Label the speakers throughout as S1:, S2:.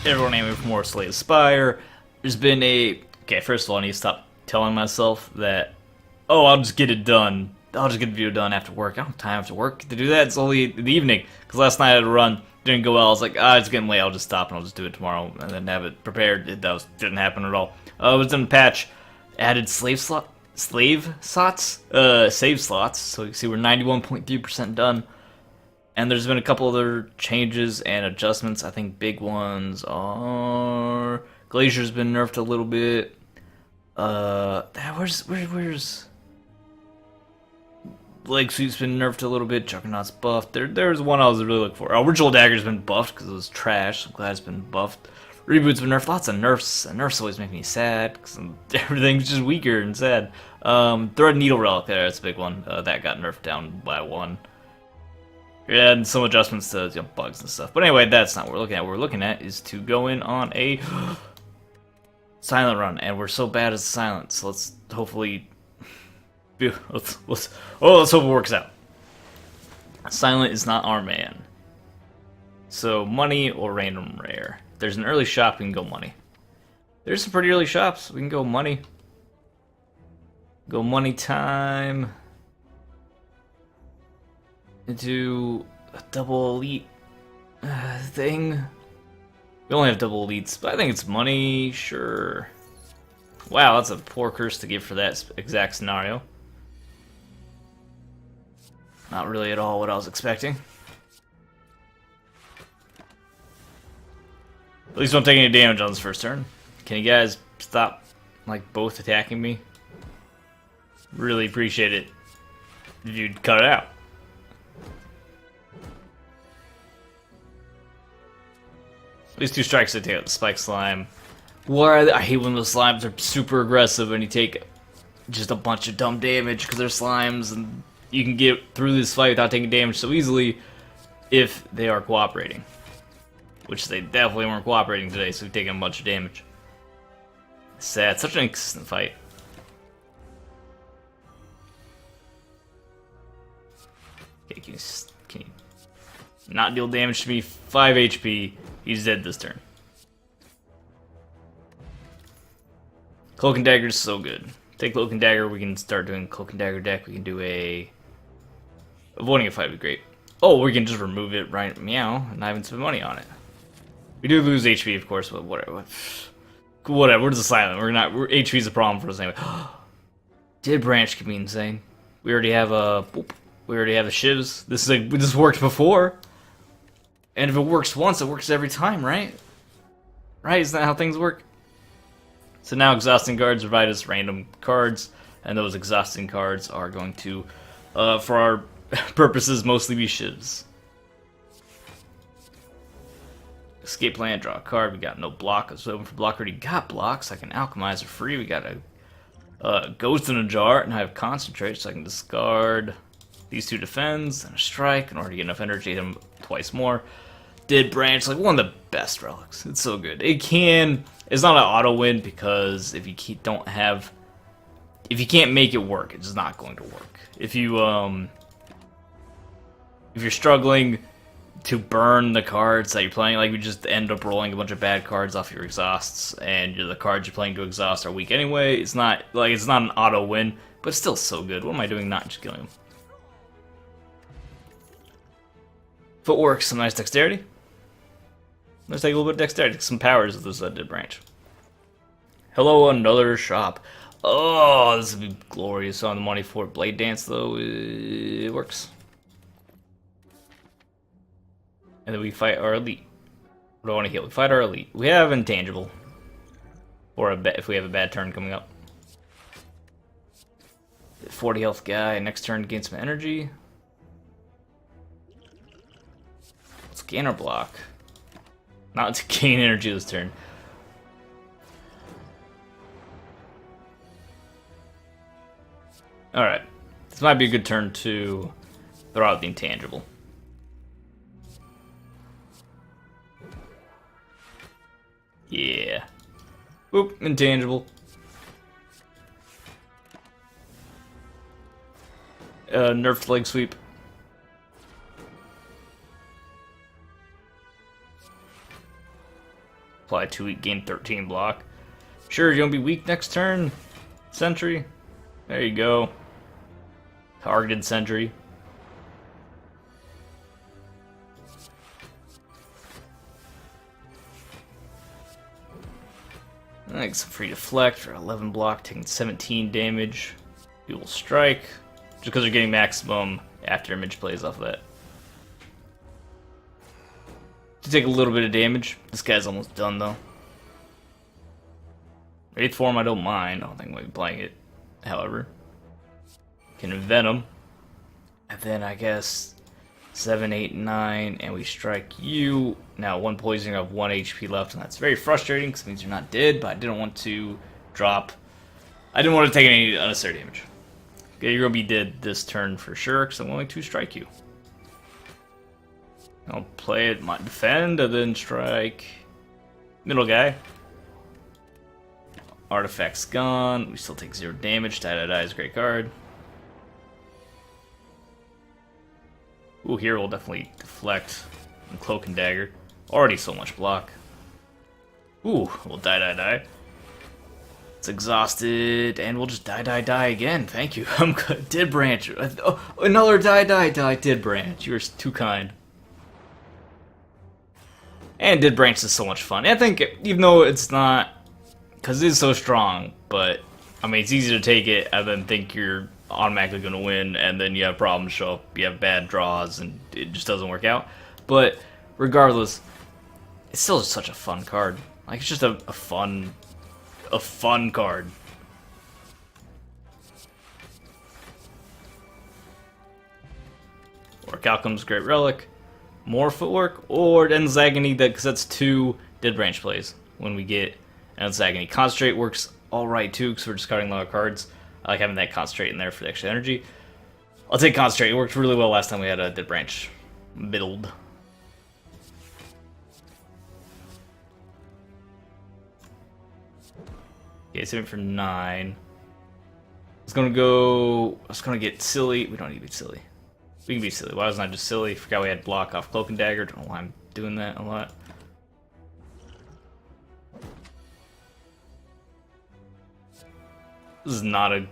S1: everyone aiming for more Slay the Spire. There's been a... Okay, first of all, I need to stop telling myself that, oh, I'll just get it done. I'll just get the video done after work. I don't have time after work to do that. It's only in the evening. Because last night I had to run. Didn't go well. I was like, it's getting late. I'll just stop and I'll just do it tomorrow. And then have it prepared. Didn't happen at all. It was in the patch. Added save slots. Save slots. So you can see we're 91.3% done. And there's been a couple other changes and adjustments. I think big ones are Glacier's been nerfed a little bit. Where's Leg Sweep's been nerfed a little bit. Juggernaut's buffed. There's one I was really looking for. Original Dagger's been buffed because it was trash. I'm glad it's been buffed. Reboot's been nerfed. Lots of nerfs. And nerfs always make me sad because everything's just weaker and sad. Thread Needle Relic there. That's a big one. That got nerfed down by 1. Yeah, and some adjustments to bugs and stuff. But anyway, that's not what we're looking at. What we're looking at is to go in on a silent run, and we're so bad at silent. So let's hopefully, let's hope it works out. Silent is not our man. So money or random rare. There's an early shop. We can go money. There's some pretty early shops. We can go money. Go money time. Into a double elite thing. We only have double elites, but I think it's money, sure. Wow, that's a poor curse to give for that exact scenario. Not really at all what I was expecting. At least don't take any damage on this first turn. Can you guys stop, like, both attacking me? Really appreciate it if you'd cut it out. These 2 strikes to take out the Spike Slime. I hate when those slimes are super aggressive and you take just a bunch of dumb damage because they're slimes, and you can get through this fight without taking damage so easily if they are cooperating. Which they definitely weren't cooperating today, so we've taken a bunch of damage. Sad. Such an inconsistent fight. Okay, can you not deal damage to me? 5 HP. He's dead this turn. Cloak and Dagger is so good. Take Cloak and Dagger, we can start doing Cloak and Dagger deck. We can do a... Avoiding a fight would be great. Oh, we can just remove it right meow and not even spend money on it. We do lose HP, of course, but whatever. Whatever, we're just silent. HP's a problem for us anyway. Dead Branch can be insane. We already have a... We already have the shivs. This worked before. And if it works once, it works every time, right? Right? Isn't that how things work? So now exhausting cards provide us random cards, and those exhausting cards are going to, for our purposes, mostly be shivs. Escape plan, draw a card. We got no block. Let's open for block. Already got blocks. I can alchemize for free. We got a ghost in a jar, and I have concentrate, so I can discard these 2 defends and a strike in order to get enough energy to hit them twice more. Dead Branch, like one of the best relics. It's so good. It's not an auto win because if you can't make it work, it's not going to work. If you're struggling to burn the cards that you're playing, like you just end up rolling a bunch of bad cards off your exhausts, and the cards you're playing to exhaust are weak anyway. It's not an auto win, but it's still so good. What am I doing? Not just killing him. Footwork, some nice dexterity. Let's take a little bit of dexterity, some powers of this Dead Branch. Hello, another shop. Oh, this would be glorious on the money for Blade Dance, though. It works. And then we fight our elite. What do I want to heal? We fight our elite. We have intangible. Or if we have a bad turn coming up. 40 health guy. Next turn gain some energy. Let's gain our block. Not to gain energy this turn. Alright. This might be a good turn to throw out the intangible. Yeah. Oop, intangible. Nerfed leg sweep. Apply 2 weak, gain 13 block. Sure, you're gonna be weak next turn. Sentry. There you go. Targeted sentry. Thanks, free deflect for 11 block, taking 17 damage. Dual strike, just because they're getting maximum after image plays off of that. To take a little bit of damage. This guy's almost done though. 8th form, I don't mind. I don't think we'll be playing it. However, can Venom, and then I guess 7, 8, 9, and we strike you. Now 1 poison, you have 1 HP left, and that's very frustrating because it means you're not dead. But I didn't want to drop. I didn't want to take any unnecessary damage. Okay, you're gonna be dead this turn for sure because I'm going to strike you. I'll play it, might defend, and then strike middle guy. Artifact's gone. We still take 0 damage. Die is a great card. Ooh, here we'll definitely deflect and cloak and dagger. Already so much block. Ooh, we'll die. It's exhausted, and we'll just die again. Thank you. I'm good. Did branch. Oh, another die. Did branch. You were too kind. And did branch is so much fun. I think even though it's not, because it is so strong, but I mean it's easy to take it and then think you're automatically going to win, and then you have problems show up, you have bad draws, and it just doesn't work out. But regardless, it's still just such a fun card. Like, it's just a fun card. Orc Outcome's Great Relic. More footwork, or Endless Agony, because that's 2 Dead Branch plays when we get Endless Agony. Concentrate works alright too, because we're discarding a lot of cards. I like having that Concentrate in there for the extra energy. I'll take Concentrate. It worked really well last time we had a Dead Branch middled. Okay, save it for 9. It's gonna get silly. We don't need to be silly. We can be silly. Why wasn't I just silly? Forgot we had block off Cloak and Dagger. Don't know why I'm doing that a lot. This is not a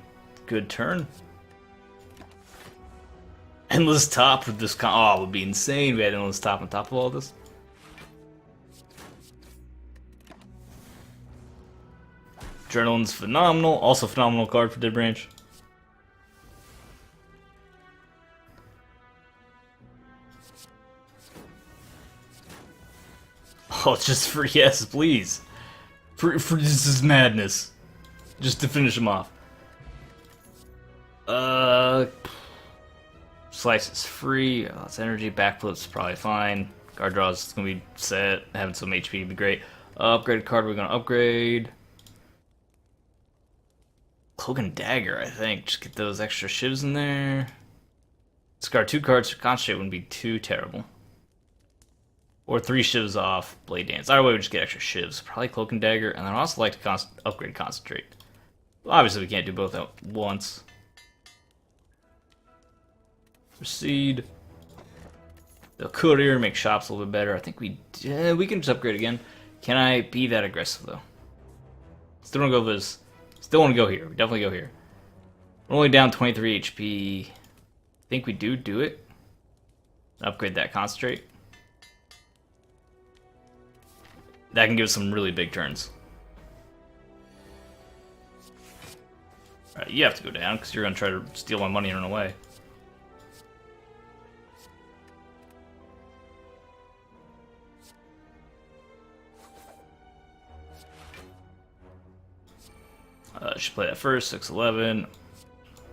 S1: good turn. Endless top with this oh, it would be insane. We had endless top on top of all this. Adrenaline's phenomenal. Also phenomenal card for Dead Branch. Oh, it's just for yes, please. For this is madness. Just to finish him off. Slice is free. It's energy. Backflip's probably fine. Guard draws is gonna be set. Having some HP would be great. Upgraded card we're gonna upgrade. Cloak and Dagger, I think. Just get those extra shivs in there. Discard 2 cards. Concentrate wouldn't be too terrible. Or 3 shivs off Blade Dance. Either way, we just get extra shivs. Probably Cloak and Dagger, and then I'd also like to upgrade Concentrate. Well, obviously, we can't do both at once. Proceed. The Courier make shops a little bit better. I think we can just upgrade again. Can I be that aggressive though? Still want to go this. Still want to go here. We definitely go here. We're only down 23 HP. I think we do it. Upgrade that Concentrate. That can give us some really big turns. Alright, you have to go down because you're going to try to steal my money and run away. Should play that first, 6-11.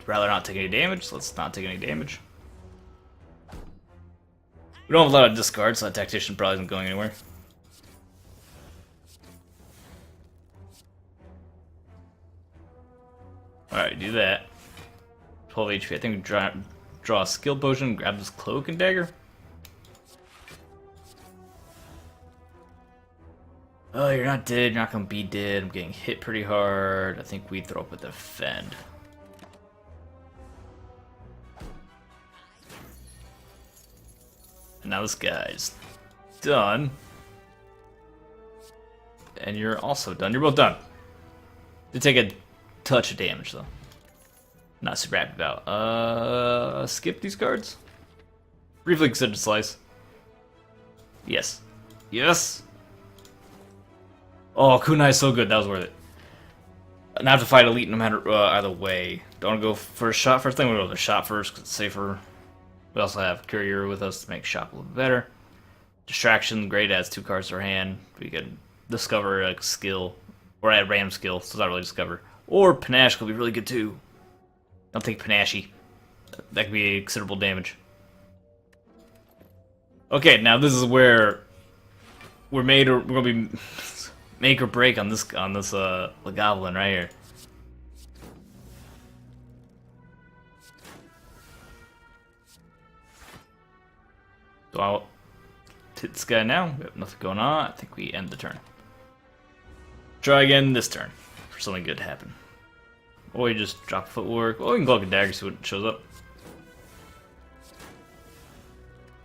S1: Rather not take any damage, so let's not take any damage. We don't have a lot of discards, so that Tactician probably isn't going anywhere. Alright, do that. 12 HP. I think we draw a skill potion, grab this Cloak and Dagger. Oh, you're not dead. You're not gonna be dead. I'm getting hit pretty hard. I think we throw up a defend. And now this guy's done. and you're also done. You're both done. They take a touch of damage though. Not super happy about. Skip these cards. Briefly considered slice. Yes. Yes. Oh, Kunai's so good. That was worth it. Now I have to fight elite no matter either way. Don't want to go for a shot first. I think we'll go with a shot first because it's safer. We also have Courier with us to make shop a little better. Distraction, great, adds 2 cards to our hand. We can discover a skill, or add random skill, so it's not really discover. Or Panache could be really good too. I'll take Panache. That could be considerable damage. Okay, now this is where we're gonna be make or break on this Goblin right here. So I'll hit this guy now. We have nothing going on. I think we end the turn. Try again this turn for something good to happen. Or you just drop footwork. Oh, we can Cloak and Dagger, see what shows up.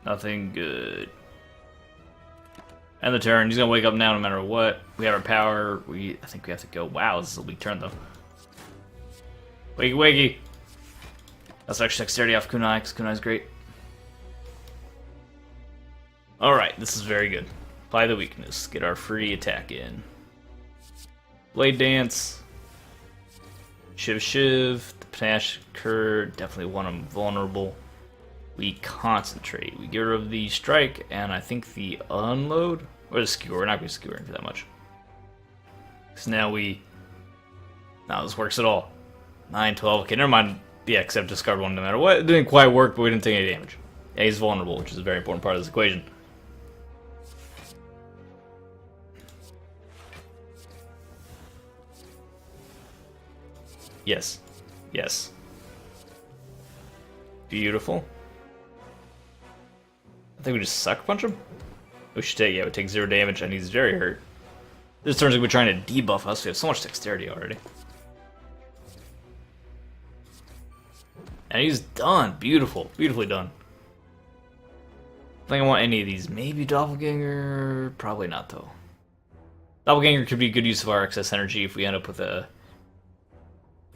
S1: Nothing good. End the turn. He's gonna wake up now no matter what. We have our power. I think we have to go. Wow, this is a weak turn though. Wakey wakey. That's extra dexterity off Kunai, because Kunai's great. Alright, this is very good. Apply the weakness. Get our free attack in. Blade Dance. Shiv. The Panache Cur. Definitely want him vulnerable. We concentrate. We get rid of the strike, and I think the unload. Or the skewer. We're not going to skewer into that much. So now now this works at all. 9, 12. Okay, never mind. Yeah, except discard 1 no matter what. It didn't quite work, but we didn't take any damage. Yeah, he's vulnerable, which is a very important part of this equation. Yes. Yes. Beautiful. I think we just sucker punch him. We should take, yeah, we take 0 damage, and he's very hurt. This turn's like we're trying to debuff us. We have so much dexterity already. And he's done. Beautiful. Beautifully done. I think I want any of these. Maybe Doppelganger. Probably not, though. Doppelganger could be good use of our excess energy if we end up with a...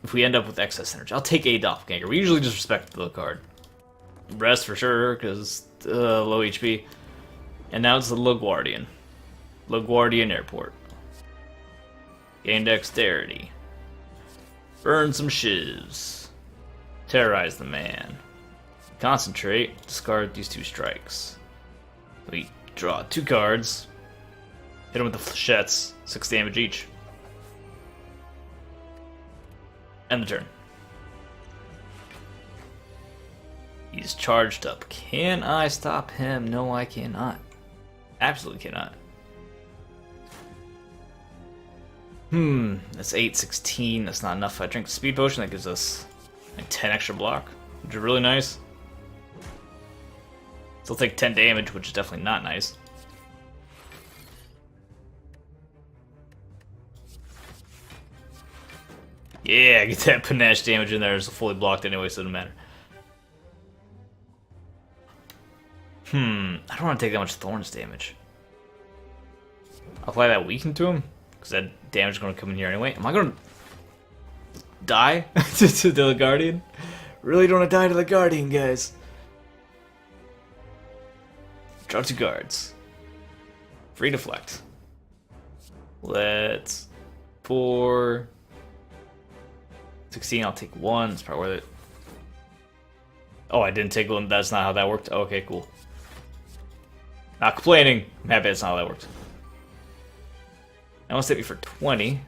S1: If we end up with excess energy. I'll take a Doppelganger. We usually just respect the card. Rest for sure, because low HP. And now it's the LaGuardian. LaGuardian Airport. Gain dexterity. Burn some shivs. Terrorize the man. Concentrate. Discard these 2 strikes. We draw 2 cards. Hit him with the flechettes. 6 damage each. End the turn. He's charged up. Can I stop him? No, I cannot. Absolutely cannot. That's 8, 16. That's not enough. I drink the speed potion. That gives us like 10 extra block, which is really nice. Still take 10 damage, which is definitely not nice. Yeah, get that panache damage in there. It's fully blocked anyway, so it doesn't matter. I don't want to take that much thorns damage. I'll apply that weaken to him, because that damage is going to come in here anyway. Am I going to die to the Guardian? Really don't want to die to the Guardian, guys. Draw 2 cards. Free deflect. Let's pour 16. I'll take 1. It's probably worth it. Oh, I didn't take 1. That's not how that worked. Okay, cool. Not complaining. I'm happy that's not how that worked. Now let's hit me for 20.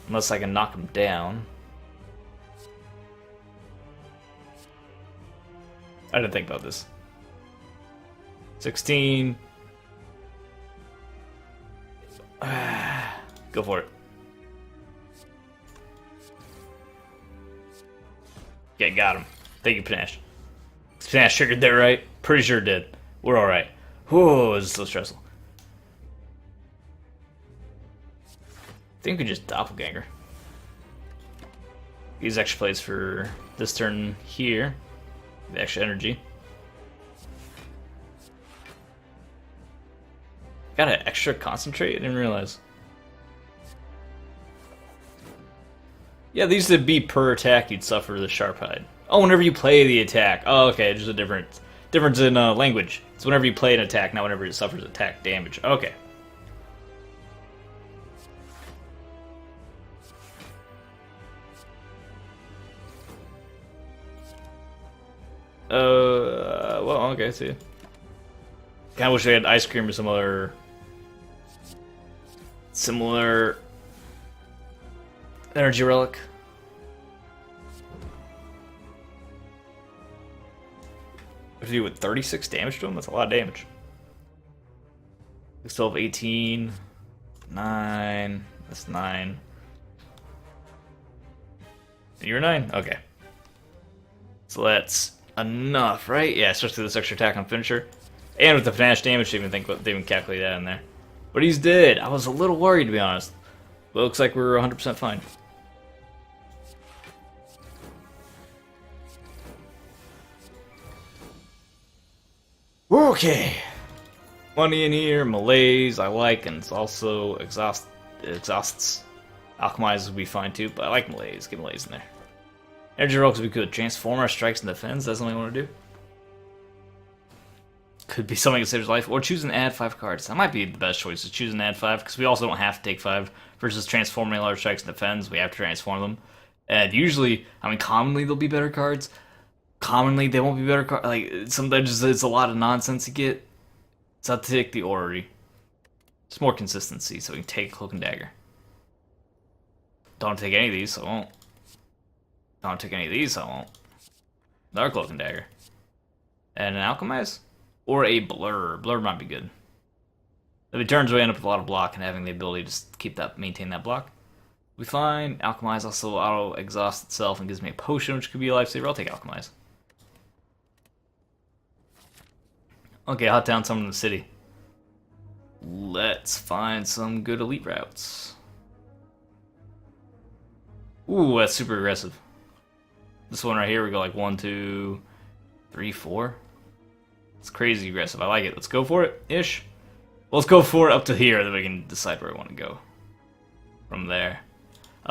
S1: Unless I can knock him down. I didn't think about this. 16. Go for it. Okay, got him. Thank you, Panache. Panache triggered there, right? Pretty sure it did. We're alright. Whoa, this is so stressful. I think we just Doppelganger. Use extra plays for this turn here. The extra energy. Got an extra concentrate? I didn't realize. Yeah, these would be per attack you'd suffer the sharp hide. Oh, whenever you play the attack. Oh, okay, just a difference in language. It's whenever you play an attack, not whenever it suffers attack damage. Okay. Well, okay, see. Kinda wish we had ice cream or some other similar energy relic. What do you do with 36 damage to him? That's a lot of damage. We still have 18. 9. That's 9. You're 9? Okay. So that's enough, right? Yeah, especially this extra attack on finisher. And with the panache damage, they even calculate that in there. But he's dead. I was a little worried, to be honest. But it looks like we're 100% fine. Okay. Money in here, malaise, I like, and it's also exhausts. Alchemize would be fine too, but I like malaise. Get malaise in there. Energy rolls would be good. Transform our strikes and defense. That's something I want to do. Could be something that saves life, or choose and add 5 cards. That might be the best choice. To choose and add 5, because we also don't have to take 5. Versus transforming large strikes and defense, we have to transform them. And usually, I mean, commonly they'll be better cards. Commonly they won't be better cards. Like sometimes it's a lot of nonsense to get. So I'll take the orrery. It's more consistency, so we can take Cloak and Dagger. Don't take any of these, so I won't. Don't take any of these, so I won't. Another Cloak and Dagger. And an Alchemize? Or a Blur. Blur might be good. If it turns, we end up with a lot of block and having the ability to keep that, maintain that block. We find Alchemize also auto-exhausts itself and gives me a potion, which could be a lifesaver. I'll take Alchemize. Okay, hot down someone in the city. Let's find some good elite routes. Ooh, that's super aggressive. This one right here, we go like 1, 2, 3, 4. It's crazy aggressive. I like it. Let's go for it, ish. Well, let's go for it up to here, then we can decide where we want to go from there.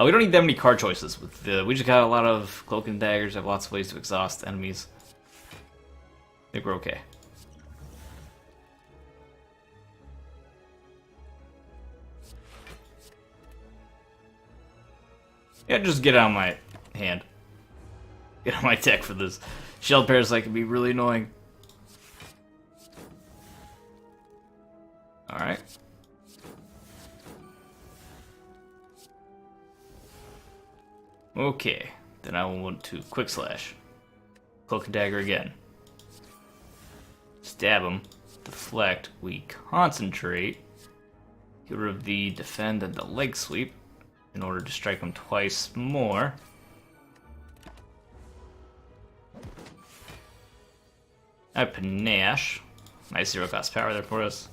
S1: We don't need that many card choices. We just got a lot of Cloak and Daggers. Have lots of ways to exhaust enemies. I think we're okay. Yeah, just get out of my hand. Get out of my deck for this. Shell Parasite can be really annoying. Alright. Okay. Then I will want to Quick Slash. Cloak and Dagger again. Stab him. Deflect. We concentrate. Get rid of the defend and the leg sweep in order to strike him twice more. I panache. Nice 0-cost power there for us.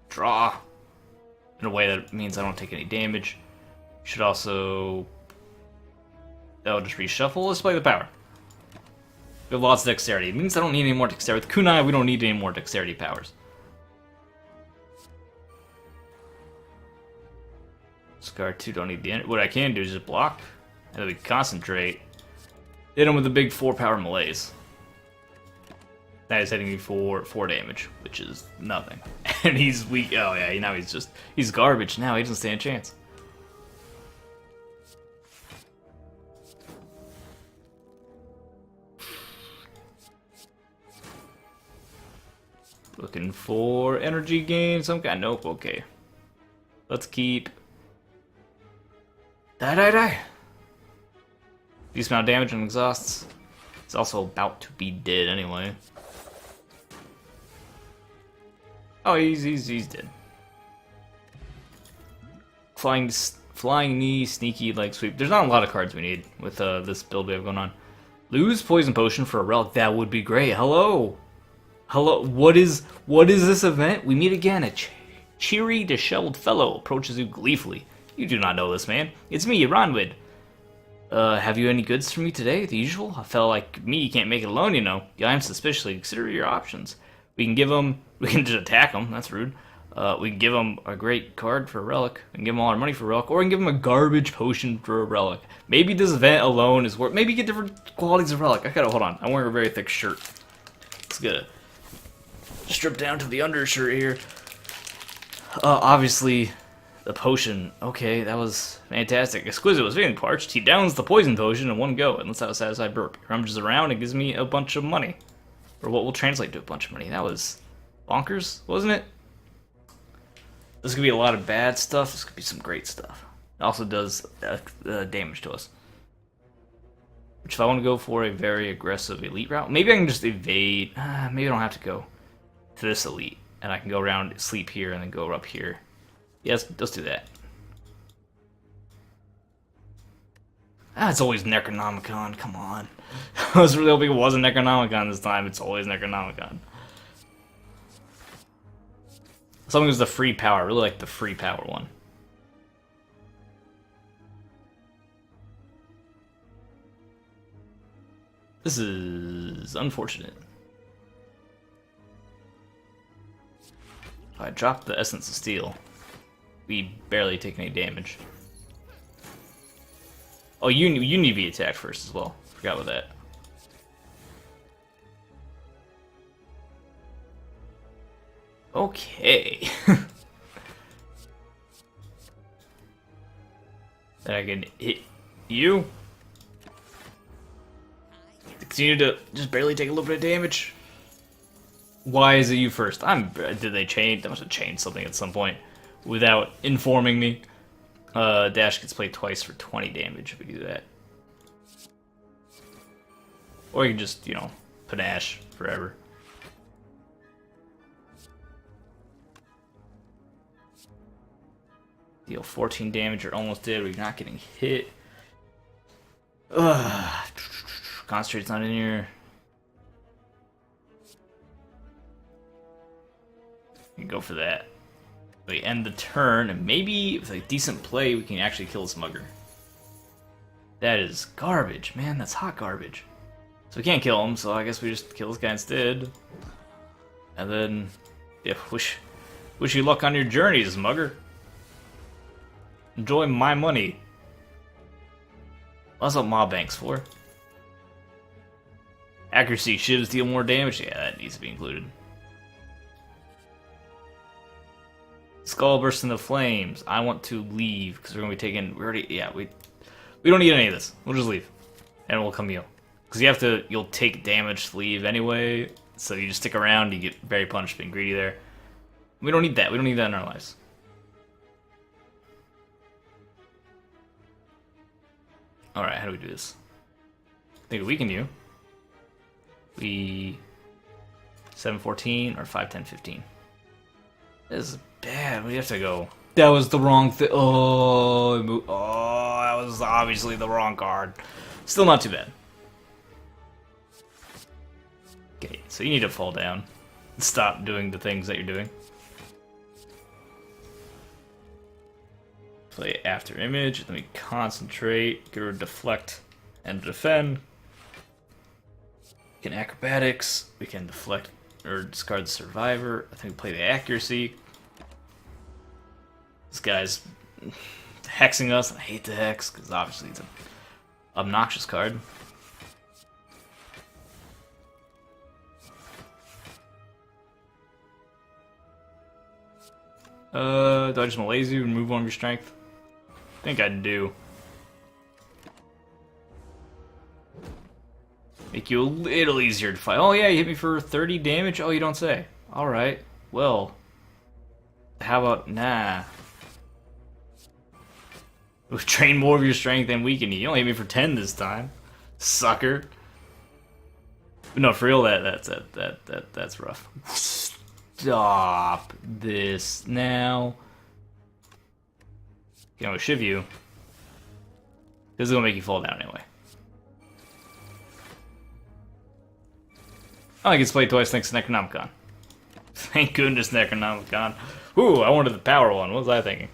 S1: Draw. In a way that means I don't take any damage. Should also... That'll just reshuffle. Let's play the power. We have lots of dexterity. It means I don't need any more dexterity. With Kunai, we don't need any more dexterity powers. Scar 2 don't need the end. What I can do is just block. And then we concentrate. Hit him with a big 4-power malaise. That is hitting me for 4 damage, which is nothing. And he's weak. Oh yeah, now he's garbage now. He doesn't stand a chance. Looking for energy gain, some kind. Nope, okay. Let's keep. Die. Decent amount of damage and exhausts. It's also about to be dead anyway. Oh, he's dead. Flying knee, sneaky leg sweep. There's not a lot of cards we need with this build we have going on. Lose poison potion for a relic. That would be great. Hello. What is this event? We meet again. A cheery, disheveled fellow approaches you gleefully. You do not know this man. It's me, Ronwid. Have you any goods for me today? The usual? A fellow like me can't make it alone, you know. Yeah, I'm suspiciously. Consider your options. We can give him. We can just attack him. That's rude. We can give him a great card for a relic. We can give him all our money for a relic, or we can give him a garbage potion for a relic. Maybe this event alone is worth. Maybe get different qualities of relic. I gotta hold on. I'm wearing a very thick shirt. Let's get it. Strip down to the undershirt here. Obviously, the potion. Okay, that was fantastic. Exquisite was feeling parched. He downs the poison potion in one go and lets out a satisfied burp. He rummages around and gives me a bunch of money. Or what will translate to a bunch of money. That was bonkers, wasn't it? This could be a lot of bad stuff. This could be some great stuff. It also does damage to us. Which if I want to go for a very aggressive elite route, maybe I can just evade. Maybe I don't have to go to this elite. And I can go around, sleep here, and then go up here. Yes, let's do that. It's always Necronomicon, come on. I was really hoping it wasn't Necronomicon this time. It's always Necronomicon. Something was the free power. I really like the free power one. This is unfortunate. If I drop the Essence of Steel, we barely take any damage. Oh, you need to be attacked first as well. Forgot about that. Okay. Then I can hit you. Continue to just barely take a little bit of damage. Why is it you first? Did they change? They must have changed something at some point without informing me. Dash gets played twice for 20 damage if we do that. Or you can just, you know, panache forever. Deal 14 damage, you're almost dead, we're not getting hit. Ugh. Concentrate's not in here. We can go for that. We end the turn, and maybe with a decent play, we can actually kill this mugger. That is garbage, man. That's hot garbage. So we can't kill him, so I guess we just kill this guy instead. And then, yeah, wish you luck on your journeys, mugger. Enjoy my money. That's what Mob Bank's for. Accuracy, shivs deal more damage. Yeah, that needs to be included. Skull bursts into flames. I want to leave because we're gonna be taking. We don't need any of this. We'll just leave, and we'll come heal. Because you'll take damage to leave anyway. So you just stick around. You get very punished being greedy there. We don't need that. We don't need that in our lives. All right, how do we do this? I think we weaken you. We 7-14 or 5-10-15. This is bad. We have to go. That was the wrong thing. Oh, that was obviously the wrong card. Still not too bad. Okay, so you need to fall down. Stop doing the things that you're doing. Play after image. Let me concentrate. Get rid of deflect and defend. We can acrobatics. We can deflect or discard the survivor. I think we play the accuracy. This guy's hexing us. I hate the hex because obviously it's an obnoxious card. Do I just malaise you and remove one of your strength? I think I do. Make you a little easier to fight. Oh yeah, you hit me for 30 damage? Oh, you don't say. Alright, well. How about, nah. We've trained more of your strength than weaken you. You only hit me for 10 this time. Sucker. But no, for real, that's rough. Stop this now. You know, shiv you. This is gonna make you fall down anyway. Oh, I get played twice thanks to Necronomicon. Thank goodness Necronomicon. Ooh, I wanted the power one. What was I thinking?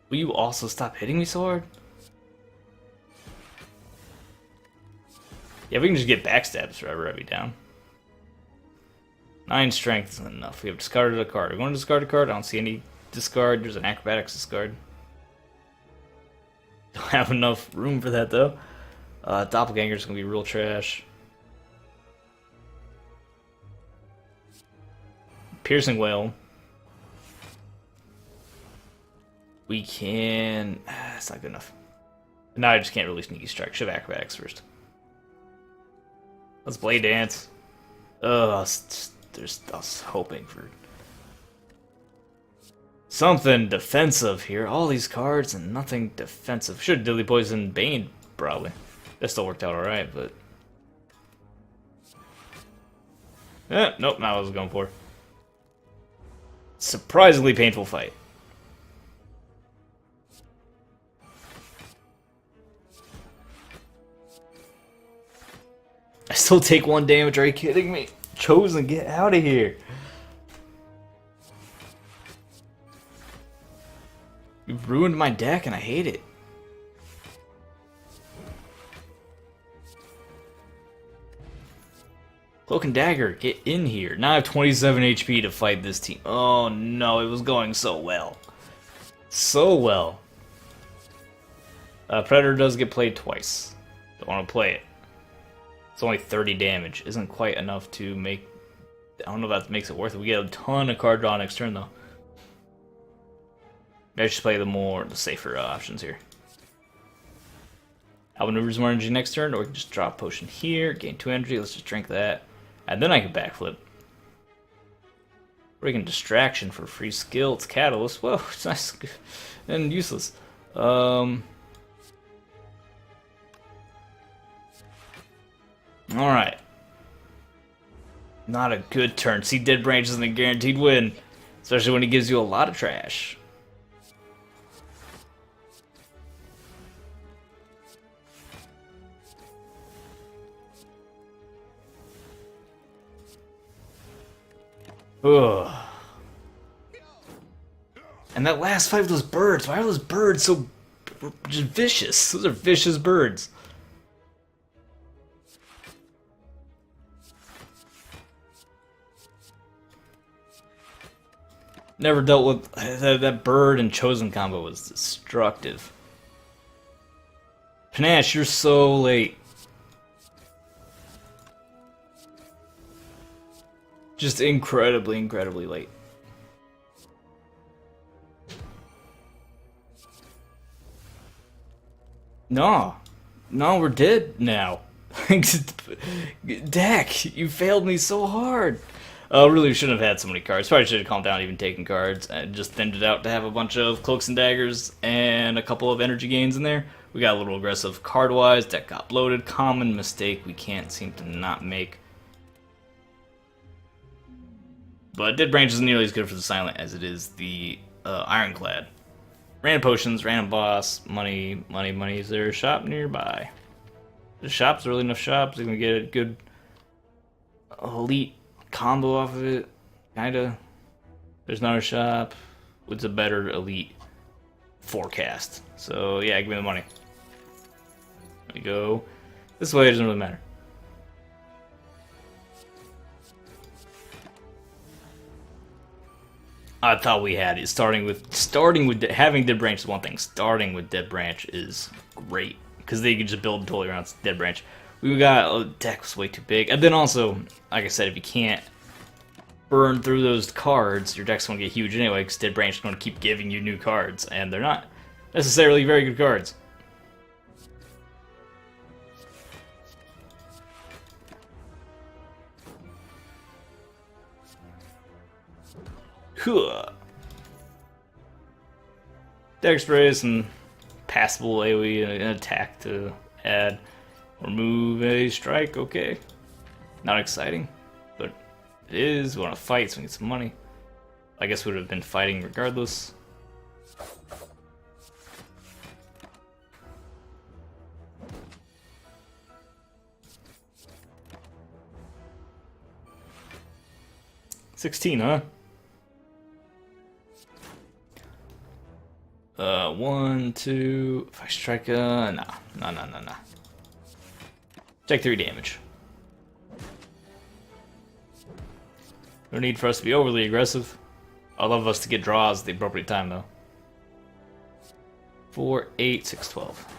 S1: Will you also stop hitting me so hard? Yeah, we can just get backstabs forever, I'd be down. 9 strength isn't enough. We have discarded a card. We're going to discard a card. I don't see any discard. There's an acrobatics discard. Don't have enough room for that though. Doppelganger's gonna be real trash. Piercing Whale. We can... That's not good enough. Now I just can't really Sneaky Strike. Should have Acrobatics first. Let's Blade Dance. I was hoping for something defensive here. All these cards and nothing defensive. Should have Deadly Poison Bane, probably. That still worked out alright, but... nope, not what I was going for. Surprisingly painful fight. I still take 1 damage, are you kidding me? Chosen, get out of here. You've ruined my deck and I hate it. Cloak and Dagger, get in here. Now I have 27 HP to fight this team. Oh no, it was going so well. So well. Predator does get played twice. Don't want to play it. It's only 30 damage. Isn't quite enough to make... I don't know if that makes it worth it. We get a ton of card draw next turn though. Maybe I should play the safer options here. Outmaneuvers more energy next turn, or we can just drop a potion here, gain 2 energy, let's just drink that. And then I can backflip. Freaking Distraction for free skill, it's Catalyst. Whoa, it's nice and useless. Alright. Not a good turn. See, Dead Branch isn't a guaranteed win. Especially when he gives you a lot of trash. Ugh. And that last fight with those birds, why are those birds so just vicious? Those are vicious birds. Never dealt with that bird and Chosen combo was destructive. Panache, you're so late. Just incredibly, incredibly late. No. No, we're dead now. Dak, you failed me so hard. Really shouldn't have had so many cards. Probably should have calmed down even taking cards and just thinned it out to have a bunch of Cloaks and Daggers and a couple of energy gains in there. We got a little aggressive card-wise. Deck got bloated. Common mistake we can't seem to not make. But Dead Branch isn't nearly as good for the Silent as it is the Ironclad. Random potions, random boss, money, money, money. Is there a shop nearby? The shop's really enough shops. They're gonna get a good elite combo off of it. Kinda. There's not a shop. What's a better elite forecast? So yeah, give me the money. There we go. This way, it doesn't really matter. I thought we had it. Starting with having Dead Branch is one thing. Starting with Dead Branch is great because they can just build totally around Dead Branch. We got deck was way too big, and then also, like I said, if you can't burn through those cards, your deck's gonna get huge anyway. Because Dead Branch is gonna keep giving you new cards, and they're not necessarily very good cards. Deck spray, some passable AoE and an attack to add. Remove a strike, okay. Not exciting, but it is. We want to fight so we can get some money. I guess we would have been fighting regardless. $16, huh? 1, 2. If I strike, no. Take 3 damage. No need for us to be overly aggressive. I'd love us to get draws at the appropriate time, though. 4, 8, 6, 12.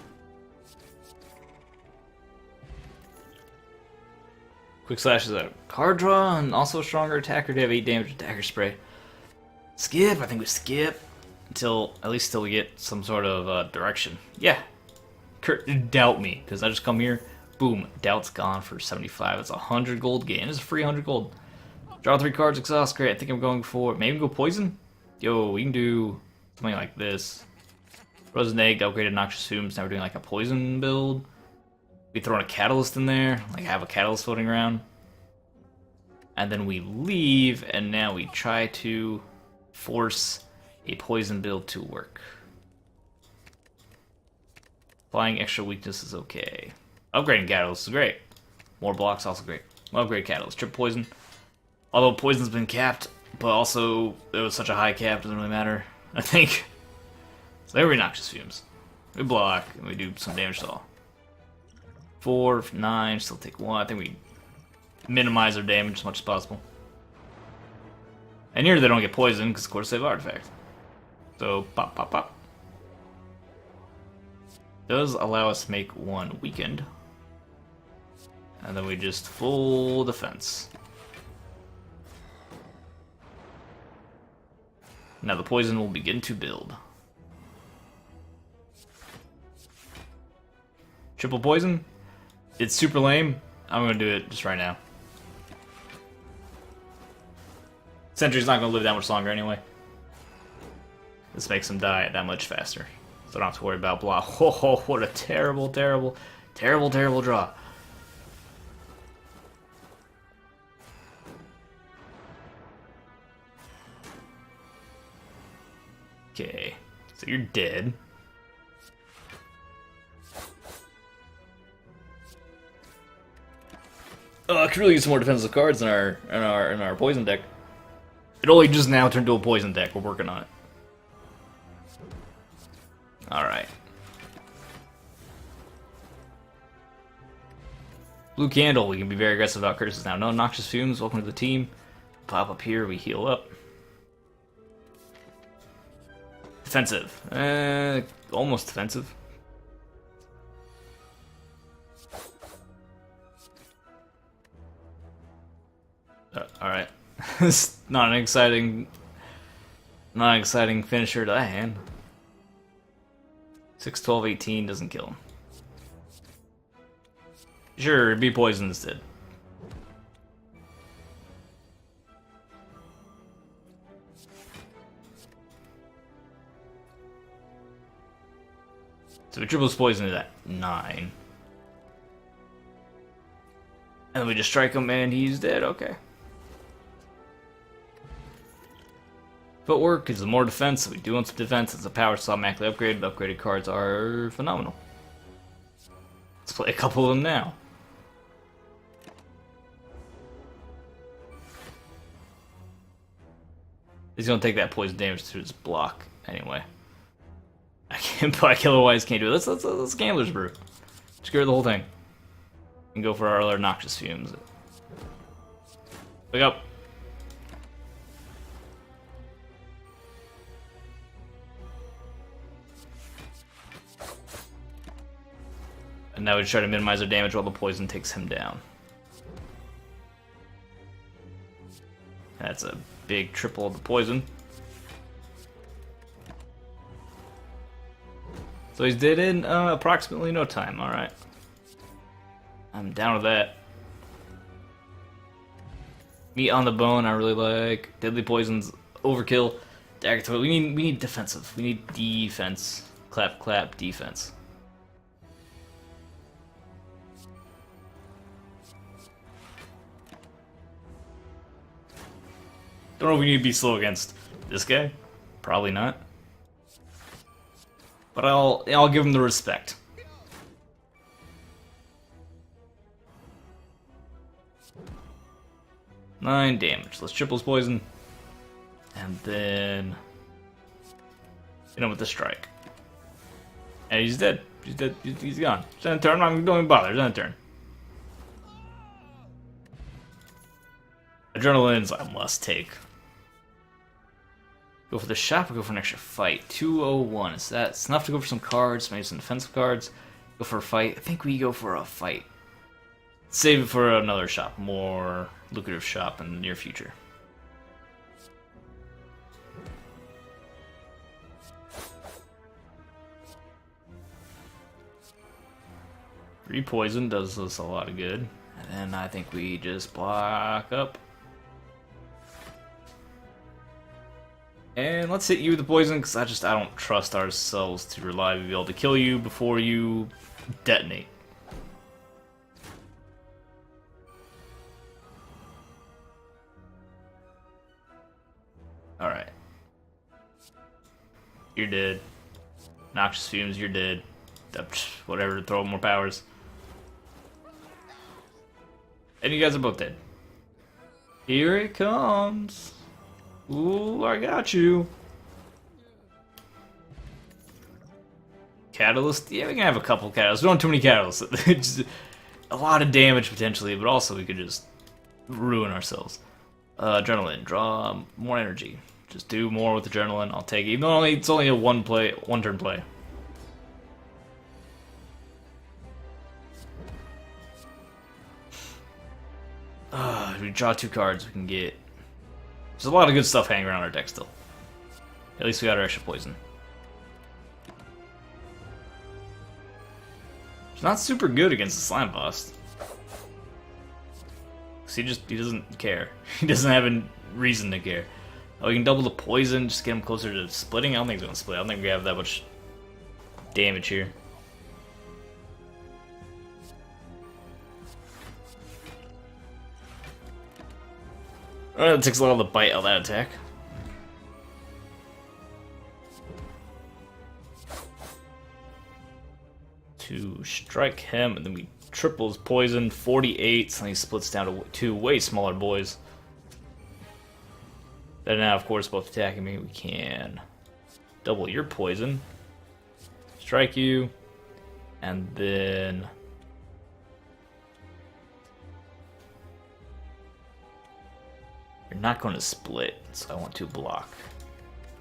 S1: Quick Slash is a card draw and also a stronger attacker to have 8 damage with Dagger Spray. Skip, I think we skip until at least till we get some sort of direction. Yeah, doubt me, because I just come here, boom, doubt's gone for 75. It's 100 gold gain. It's a free 100 gold. Draw 3 cards, exhaust, great. I think I'm going for maybe go poison. Yo, we can do something like this. Frozen Egg, upgraded Noxious Fumes. Now we're doing like a poison build. We throw in a catalyst in there, like have a catalyst floating around. And then we leave, and now we try to force a poison build to work. Applying extra weakness is okay. Upgrading catalyst is great. More blocks also great. Upgrade catalyst, trip poison. Although poison's been capped, but also it was such a high cap, doesn't really matter, I think. So there we Noxious Fumes. We block, and we do some damage to all. 4, 9, still take 1. I think we minimize our damage as much as possible. And here they don't get poisoned, because of course they have artifact. So, pop, pop, pop. Does allow us to make 1 weakened. And then we just full defense. Now the poison will begin to build. Triple poison. It's super lame. I'm gonna do it just right now. Sentry's not gonna live that much longer anyway. This makes him die that much faster. So I don't have to worry about block. Oh, what a terrible, terrible, terrible, terrible draw. Okay, so you're dead. I could really use some more defensive cards in our poison deck. It only just now turned to a poison deck. We're working on it. All right. Blue Candle. We can be very aggressive about curses now. No Noxious Fumes. Welcome to the team. Pop up here. We heal up. Defensive. Almost defensive. Alright. It's not an exciting finisher to that hand. 6, 12, 18 doesn't kill him. Sure, it'd be poison instead. So we triples poison is at 9. And then we just strike him and he's dead, okay. Footwork is more defense, so we do want some defense. It's a power slot automatically upgraded. Upgraded cards are phenomenal. Let's play a couple of them now. He's gonna take that poison damage through his block anyway. I can't buy Killer Wise, can't do it. Let's Gambler's Brew. Screw the whole thing. And go for our other Noxious Fumes. Wake up. And now we try to minimize our damage while the poison takes him down. That's a big triple of the poison. So he's dead in approximately no time, alright. I'm down with that. Meat on the bone, I really like. Deadly poisons, overkill. Dagger throw. We need defensive. We need defense. Clap, clap, defense. Don't know if we need to be slow against this guy. Probably not. But I'll give him the respect. Nine damage. Let's triple his poison. And then hit him with the strike. And he's dead. He's dead. He's gone. It's end of turn. I'm not even bother. It's end of turn. Adrenaline's a must take. Go for the shop or go for an extra fight? 201. Is that it's enough to go for some cards, maybe some defensive cards? Go for a fight? I think we go for a fight. Save it for another shop, more lucrative shop in the near future. Repoison does us a lot of good. And then I think we just block up. And let's hit you with the poison, because I don't trust ourselves to reliably be able to kill you before you detonate. Alright. You're dead. Noxious fumes, you're dead. Whatever, throw more powers. And you guys are both dead. Here it comes. Ooh, I got you. Catalyst? Yeah, we can have a couple catalysts. We don't want too many catalysts. It's a lot of damage potentially, but also we could just ruin ourselves. Adrenaline. Draw more energy. Just do more with adrenaline. I'll take it. Even though it's only a one turn play. We draw 2 cards, we can get... There's a lot of good stuff hanging around our deck still. At least we got our extra poison. It's not super good against the slime boss. Cause he doesn't care. He doesn't have a reason to care. Oh, we can double the poison, just get him closer to splitting? I don't think he's gonna split. I don't think we have that much damage here. Alright, that takes a lot of the bite out of that attack. To strike him, and then we triple his poison, 48, so he splits down to 2 way smaller boys. Then now, of course, both attacking me, we can double your poison, strike you, and then... You're not going to split, so I want to block.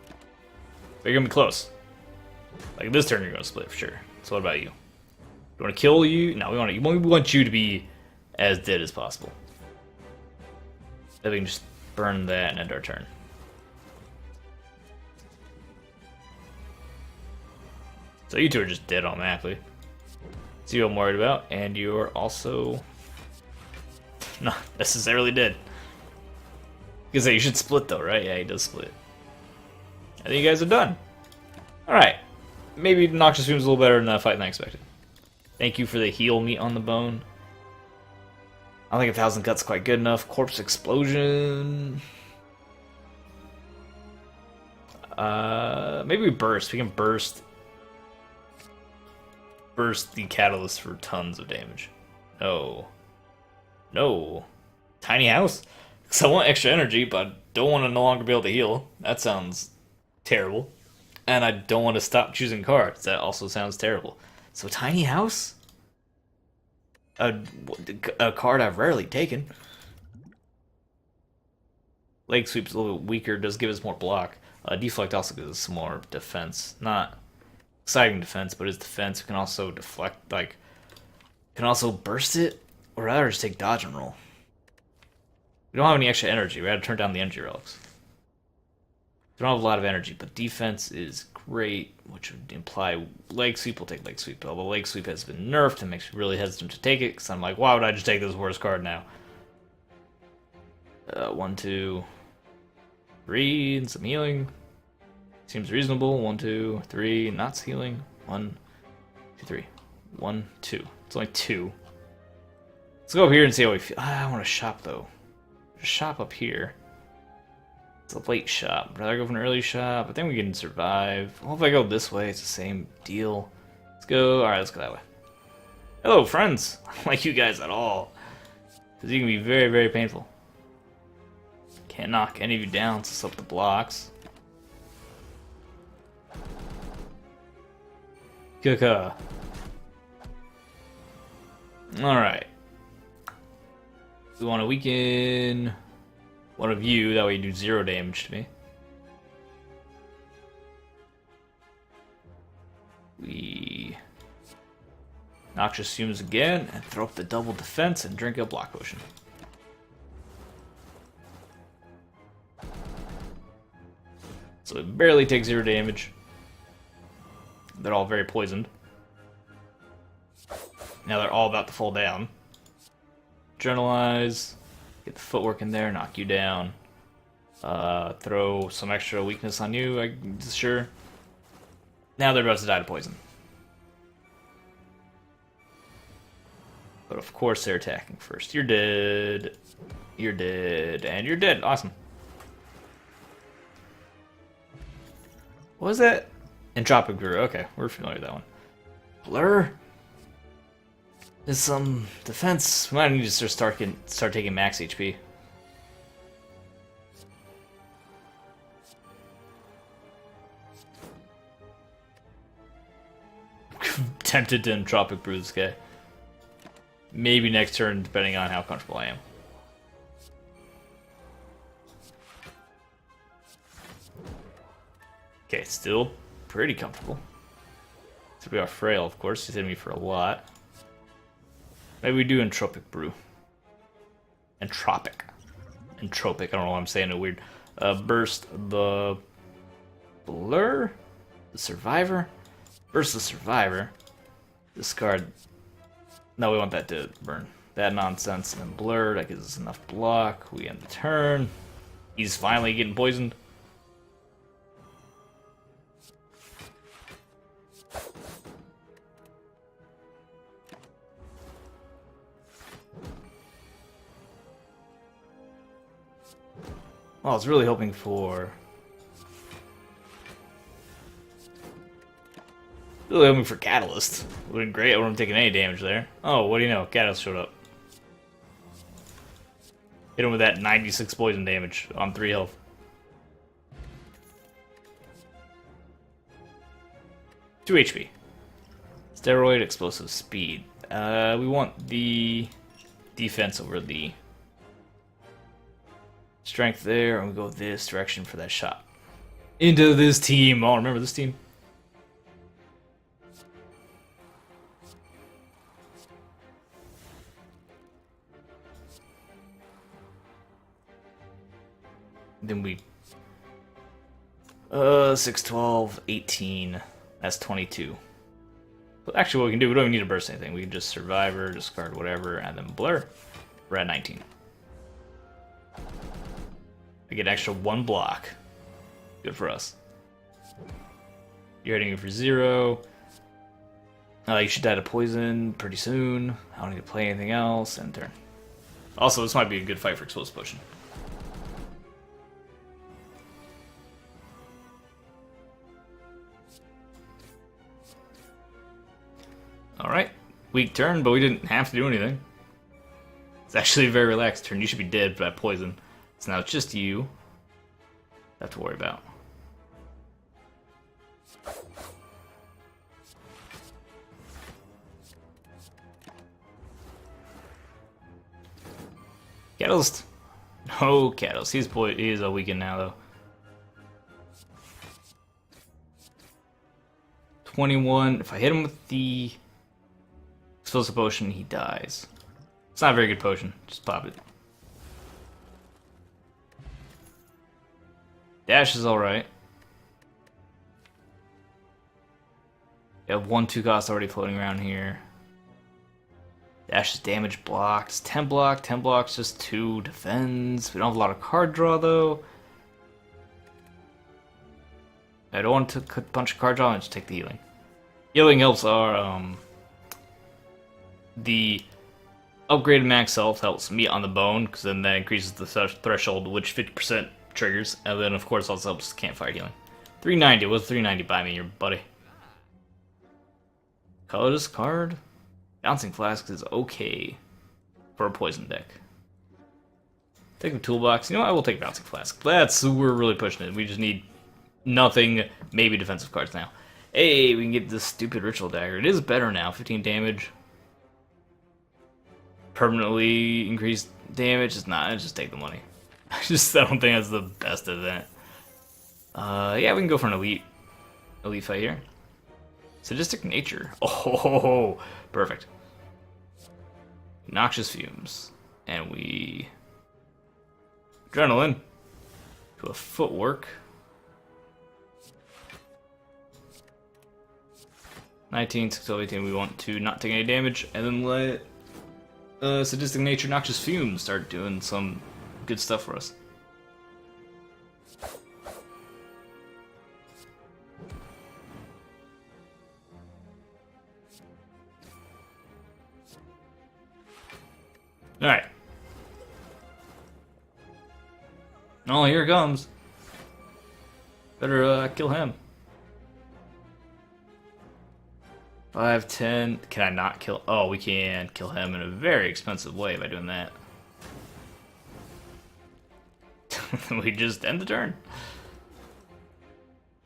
S1: But you're going to be close. Like this turn, you're going to split for sure. So what about you? Do you want to kill you? No, we want you to be as dead as possible. Then we can just burn that and end our turn. So you two are just dead automatically. See what I'm worried about, and you're also not necessarily dead. You say you should split though, right? Yeah, he does split. I think you guys are done. Alright. Maybe Noxious Fume's a little better in that fight than I expected. Thank you for the heal meat on the bone. I don't think 1,000 Cuts quite good enough. Corpse Explosion. Maybe we burst. We can burst the catalyst for tons of damage. No. No. Tiny house? Because I want extra energy, but I don't want to no longer be able to heal. That sounds terrible. And I don't want to stop choosing cards. That also sounds terrible. So tiny house? A card I've rarely taken. Leg sweep's a little bit weaker, does give us more block. Deflect also gives us some more defense. Not exciting defense, but it's defense. We can also deflect, like, can also burst it, or rather just take dodge and roll. We don't have any extra energy. We had to turn down the energy relics. We don't have a lot of energy, but defense is great, which would imply leg sweep. We'll take leg sweep. Although leg sweep has been nerfed and makes me really hesitant to take it, because I'm like, why would I just take this worst card now? 1, 2, 3, and some healing. Seems reasonable. 1, 2, 3, not healing. 1, 2, 3. 1, 2. It's only 2. Let's go up here and see how we feel. I want to shop though. There's a shop up here. It's a late shop. Rather go for an early shop. I think we can survive. Well, if I go this way, it's the same deal. Let's go. Alright, let's go that way. Hello, friends. I don't like you guys at all. Because you can be very, very painful. Can't knock any of you down to slip the blocks. Kaka. Alright. We want to weaken one of you, that way you do 0 damage to me. We Noxious Fumes again, and throw up the double defense and drink a block potion. So it barely takes 0 damage. They're all very poisoned. Now they're all about to fall down. Adrenalize. Get the footwork in there, knock you down. Throw some extra weakness on you, I'm sure. Now they're about to die to poison. But of course they're attacking first. You're dead. You're dead. And you're dead. Awesome. What was that? Entropic Brew. Okay, we're familiar with that one. Blur. There's some defense. We might need to start taking max HP. Tempted to Entropic Brew this guy. Maybe next turn, depending on how comfortable I am. Okay, still pretty comfortable. So we are frail, of course. He's hitting me for a lot. Maybe we do Entropic Brew. Entropic. Entropic, I don't know why I'm saying it weird. Burst the Blur? The Survivor? Burst the Survivor. Discard. No, we want that to burn. That nonsense. And then Blur, that gives us enough block. We end the turn. He's finally getting poisoned. Well, I was really hoping for... Catalyst. Would have been great. I wouldn't have taken any damage there. Oh, what do you know? Catalyst showed up. Hit him with that 96 poison damage on 3 health. Two HP. Steroid, explosive speed. We want the defense over the strength there, and we go this direction for that shot. Into this team. Oh, remember this team? Then we 6, 12, 18. That's 22. But actually, what we can do, we don't even need to burst anything. We can just Survivor, discard whatever, and then Blur. We're at 19. We get an extra 1 block. Good for us. You're hitting it for 0. You should die to poison pretty soon. I don't need to play anything else. End turn. Also, this might be a good fight for Explosive Potion. Alright. Weak turn, but we didn't have to do anything. It's actually a very relaxed turn. You should be dead for that poison. So now it's just you have to worry about. Catalyst. No Catalyst. He is a weakened now though. 21. If I hit him with the Explosive Potion, he dies. It's not a very good potion. Just pop it. Dash is alright. You have 1/2 cost already floating around here. Dash is damage blocked. It's 10 block. 10 blocks, just 2 defends. We don't have a lot of card draw though. I don't want to cut a bunch of card draw and just take the healing. Healing helps our the upgraded max health helps me on the bone, because then that increases the threshold, which 50% triggers, and then of course also helps campfire healing. 390, what's 390 buy me, your buddy? Colorless card? Bouncing Flask is okay for a poison deck. Take the toolbox. You know what? I will take Bouncing Flask. We're really pushing it. We just need nothing, maybe defensive cards now. Hey, we can get this stupid Ritual Dagger. It is better now. 15 damage. Permanently increased damage. It's not. Just take the money. I don't think that's the best event. Yeah, we can go for an elite fight here. Sadistic nature. Oh, perfect. Noxious fumes, and we adrenaline to a footwork. 19, 6, 18, we want to not take any damage, and then let Sadistic Nature Noxious Fumes start doing some good stuff for us. Alright. Oh, here it comes. Better kill him. 5, 10. Can I not kill? Oh, we can kill him in a very expensive way by doing that. We just end the turn.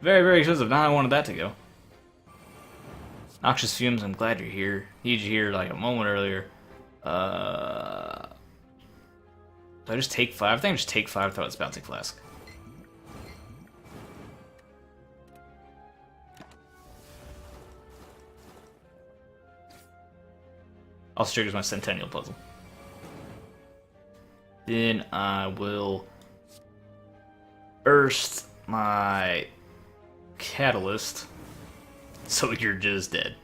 S1: Very, very expensive. Now I wanted that to go. Noxious Fumes, I'm glad you're here. Need you here like a moment earlier. Do I just take 5? I think I just take 5 without its bouncing flask. Also triggers my Centennial puzzle. Then I will burst my catalyst so you're just dead.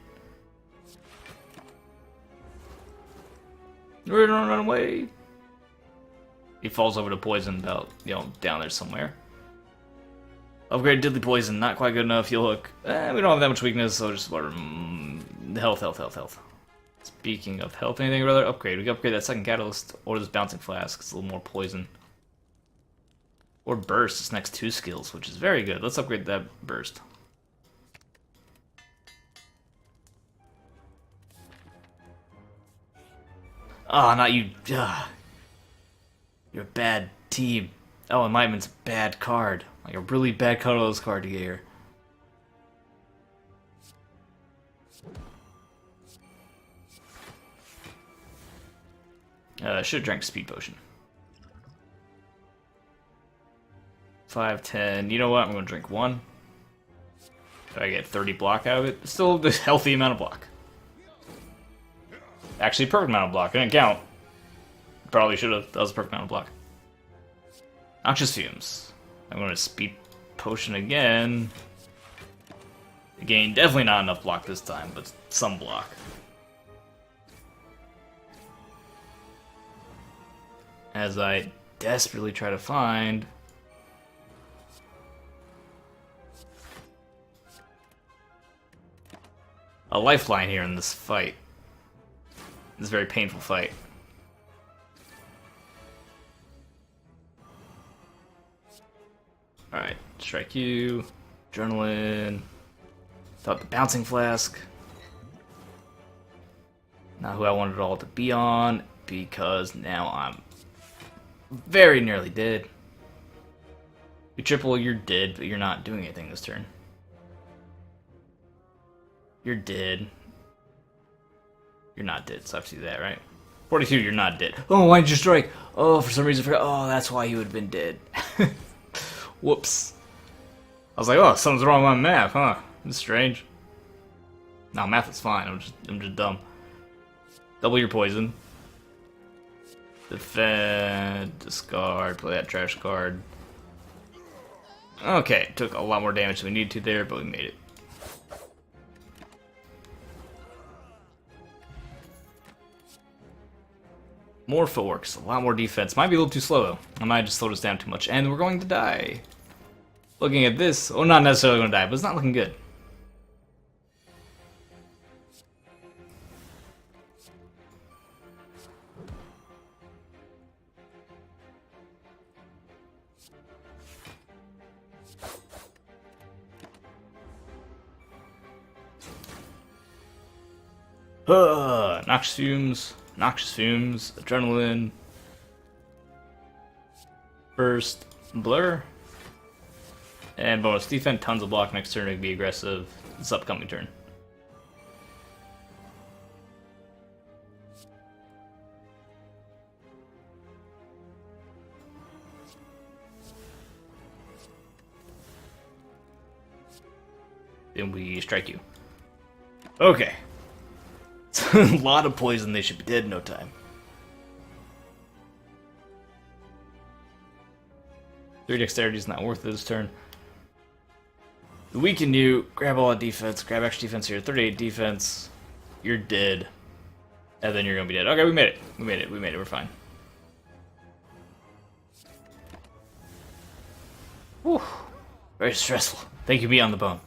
S1: Run away! He falls over to poison about, down there somewhere. Upgrade Deadly Poison, not quite good enough. You look, we don't have that much weakness, so just water. Health. Speaking of health, anything rather upgrade? We can upgrade that second catalyst or this bouncing flask. It's a little more poison. Or burst, its next 2 skills, which is very good. Let's upgrade that burst. Oh, not you. You're a bad team. Oh, Enlightenment's a bad card. Like a really bad colorless card to get here. Should have drank Speed Potion. 5, 10. You know what? I'm going to drink 1. Do I get 30 block out of it? Still a healthy amount of block. Actually, perfect amount of block. I didn't count. Probably should have. That was a perfect amount of block. Noxious Fumes. I'm going to Speed Potion again. Again, definitely not enough block this time, but some block. As I desperately try to find a lifeline here in this fight. This very painful fight. Alright, strike you. Adrenaline. Thought the bouncing flask. Not who I wanted it all to be on, because now I'm very nearly dead. You triple, you're dead, but you're not doing anything this turn. You're dead. You're not dead, so I have to do that, right? 42, you're not dead. Oh, why did you strike? Oh, for some reason I forgot. Oh, that's why you would have been dead. Whoops. I was like, oh, something's wrong with my math, huh? That's strange. No, math is fine. I'm just dumb. Double your poison. Defend, discard, play that trash card. Okay, took a lot more damage than we needed to there, but we made it. More footworks, a lot more defense. Might be a little too slow though. I might just slow us down too much, and we're going to die. Looking at this, well, not necessarily going to die, but it's not looking good. Noxious fumes, adrenaline, burst, blur, and bonus defense. Tons of block next turn to be aggressive this upcoming turn. then we strike you. Okay. It's a lot of poison. They should be dead in no time. 3 dexterity is not worth it this turn. Weaken you, grab all the defense, grab extra defense here, 38 defense, you're dead. And then you're gonna be dead. Okay, we made it. We made it. We made it. We're fine. Whew. Very stressful. Thank you, be on the bone.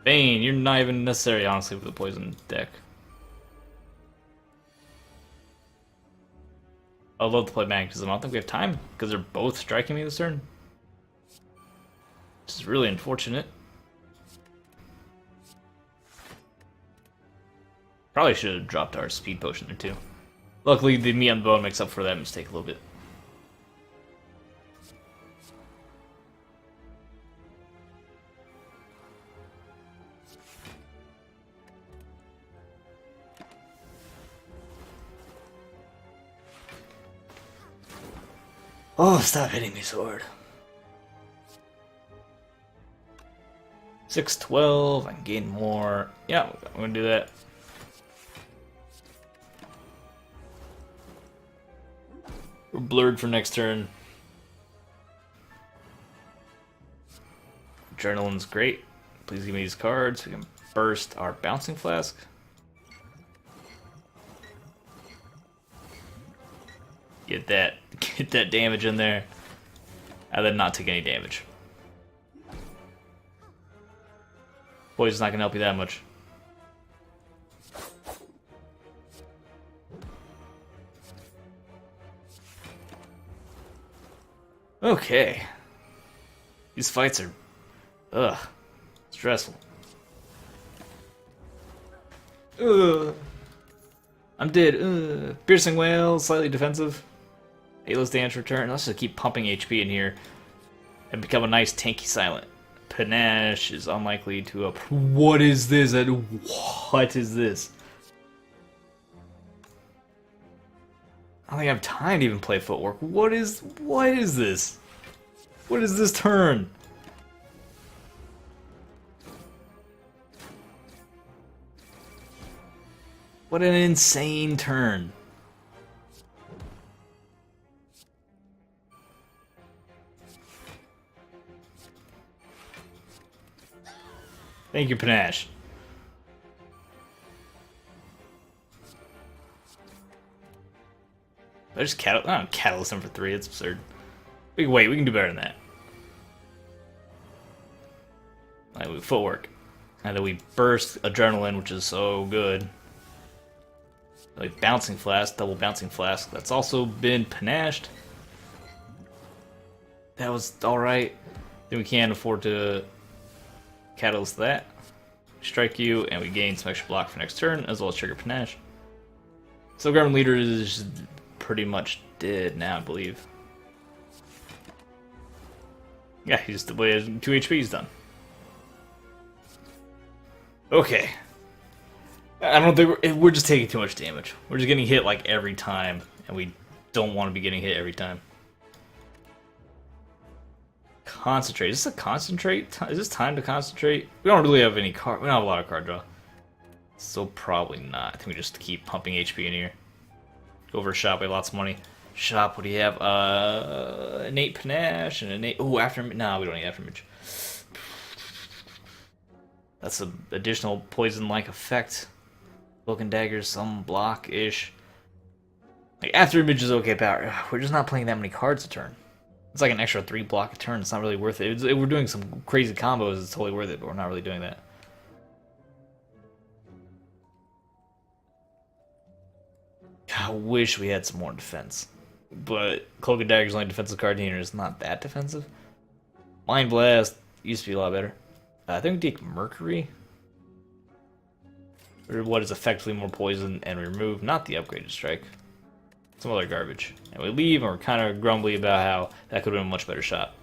S1: Bane, you're not even necessary, honestly, with the poison deck. I'd love to play Magnetism. I don't think we have time, because they're both striking me this turn. Which is really unfortunate. Probably should have dropped our speed potion there too. Luckily, the me on the bone makes up for that mistake a little bit. Oh, stop hitting me, sword. 612, I can gain more. Yeah, I'm gonna do that. We're blurred for next turn. Adrenaline's great. Please give me these cards. We can burst our bouncing flask. Get that damage in there. And then not take any damage. Poison's not gonna help you that much. Okay. These fights are, stressful. I'm dead. Piercing Whale, slightly defensive. Halo's damage return. Let's just keep pumping HP in here and become a nice tanky silent. Panache is unlikely to up. What is this? What is this? I don't think I have time to even play footwork. What is this? What is this turn? What an insane turn. Thank you, Panache. I just catalyst him for 3. It's absurd. Wait, we can do better than that. Like, footwork. And then we burst adrenaline, which is so good. Like bouncing flask, double bouncing flask. That's also been panached. That was alright. Then we can't afford to catalyst that. Strike you, and we gain some extra block for next turn, as well as trigger panache. So Garmin Leader is pretty much dead now, I believe. Yeah, he's the way 2 HP he's done. Okay. I don't think we're just taking too much damage. We're just getting hit like every time, and we don't want to be getting hit every time. Concentrate. Is this a concentrate? Is this time to concentrate? We don't really have any card. We don't have a lot of card draw. So probably not. I think we just keep pumping HP in here. Go over to shop. We have lots of money. Shop. What do you have? Innate panache and innate. Oh, after. No, we don't need afterimage. That's an additional poison-like effect. Cloak and daggers, some block-ish. Like afterimage is okay power. We're just not playing that many cards a turn. It's like an extra 3 block a turn. It's not really worth it. If we're doing some crazy combos, it's totally worth it, but we're not really doing that. I wish we had some more defense. But Cloak and Dagger's only defensive card here is not that defensive. Mind Blast used to be a lot better. I think we take Mercury. Or what is effectively more poison and remove, not the upgraded strike. Some other garbage. And we leave, and we're kind of grumbly about how that could have been a much better shot.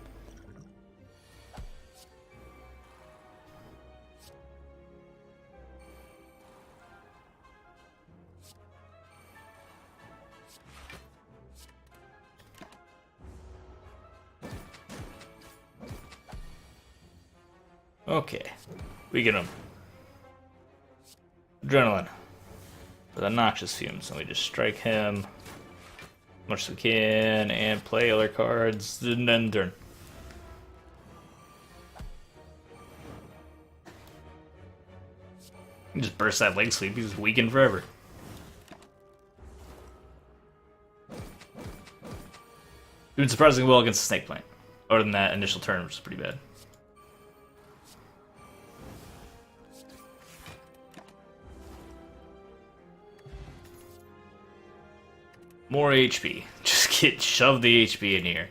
S1: Okay. We get him. Adrenaline. With a noxious fumes. So we just strike him as much as we can and play other cards and then turn. You just burst that leg sweep, he's weakened forever. Doing surprisingly well against the snake plant. Other than that initial turn, which is pretty bad. More HP. Just shove the HP in here.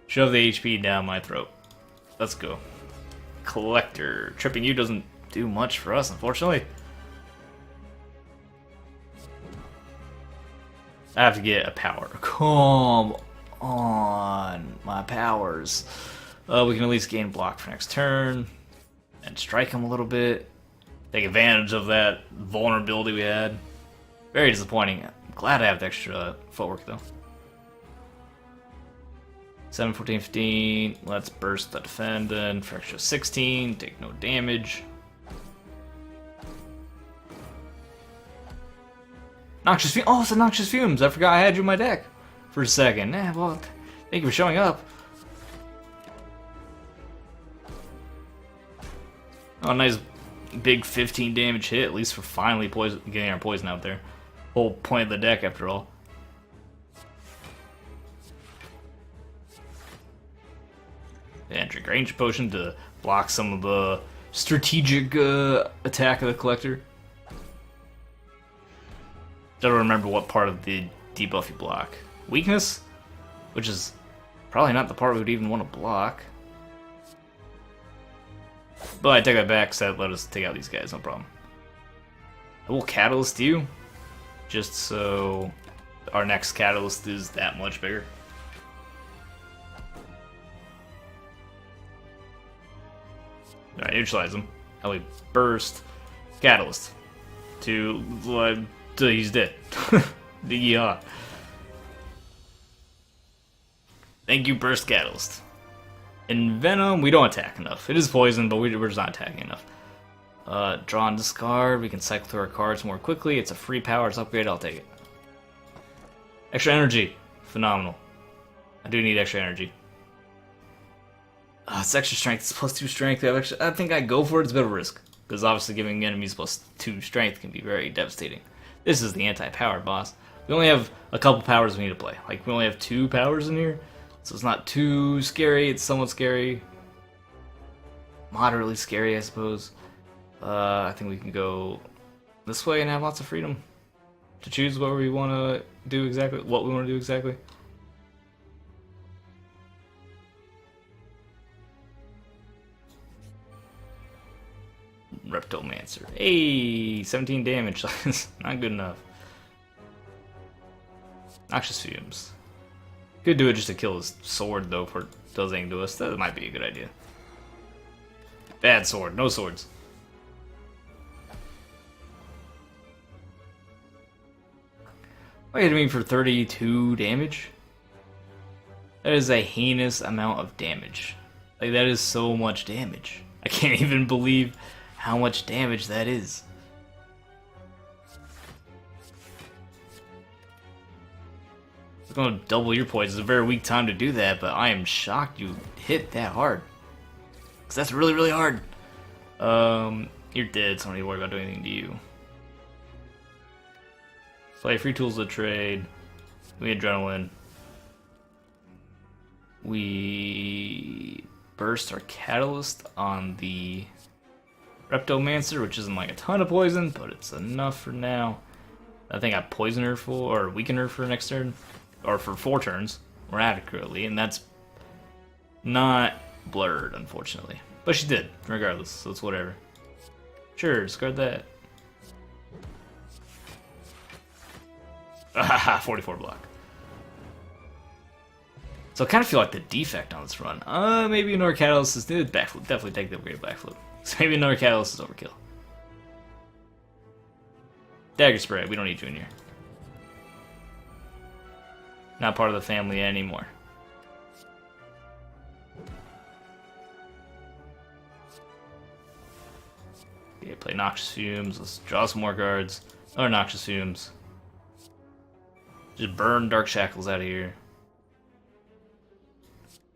S1: Shove the HP down my throat. Let's go. Collector. Tripping you doesn't do much for us, unfortunately. I have to get a power. Come on, my powers. We can at least gain block for next turn. And strike him a little bit. Take advantage of that vulnerability we had. Very disappointing. I'm glad I have the extra footwork though. 7, 14, 15. Let's burst the defendant for extra 16. Take no damage. Noxious Fumes. Oh, it's the Noxious Fumes. I forgot I had you in my deck for a second. Well, thank you for showing up. Oh, nice big 15 damage hit, at least for finally getting our poison out there. Whole point of the deck, after all. And drink range potion to block some of the strategic attack of the collector. Don't remember what part of the debuff you block. Weakness? Which is probably not the part we would even want to block. But I take that back, so that let us take out these guys, no problem. I will Catalyst you, just so our next Catalyst is that much bigger. Alright, neutralize him. How we burst Catalyst to he's dead. Yeah. Thank you, burst Catalyst. In Venom, we don't attack enough. It is poison, but we're just not attacking enough. Draw and discard. We can cycle through our cards more quickly. It's a free powers upgrade. I'll take it. Extra energy. Phenomenal. I do need extra energy. It's extra strength. It's +2 strength. I think I go for it. It's a bit of a risk. Because obviously giving enemies +2 strength can be very devastating. This is the anti-power boss. We only have a couple powers we need to play. Like, we only have 2 powers in here. So it's not too scary, it's somewhat scary. Moderately scary, I suppose. I think we can go this way and have lots of freedom to choose what we want to do exactly, Reptomancer. Hey, 17 damage. Not good enough. Noxious Fumes. Could do it just to kill his sword, though, if it does anything to us. That might be a good idea. Bad sword. No swords. Why hit me for 32 damage? That is a heinous amount of damage. Like, that is so much damage. I can't even believe how much damage that is. It's gonna double your poison. It's a very weak time to do that, but I am shocked you hit that hard. Because that's really, really hard. You're dead, so I don't need to worry about doing anything to you. Play free tools of trade. We adrenaline. We burst our catalyst on the Reptomancer, which isn't like a ton of poison, but it's enough for now. I think I poison her for, or weaken her for next turn, or for 4 turns, more accurately, and that's not blurred, unfortunately. But she did, regardless, so it's whatever. Sure, discard that. Haha, 44 block. So I kind of feel like the defect on this run. Maybe another catalyst is needed. Backflip, definitely take the upgrade backflip. So maybe another catalyst is overkill. Dagger spray, we don't need you in here. Not part of the family anymore. play Noxious Fumes. Let's draw some more cards. Another Noxious Fumes. Just burn Dark Shackles out of here.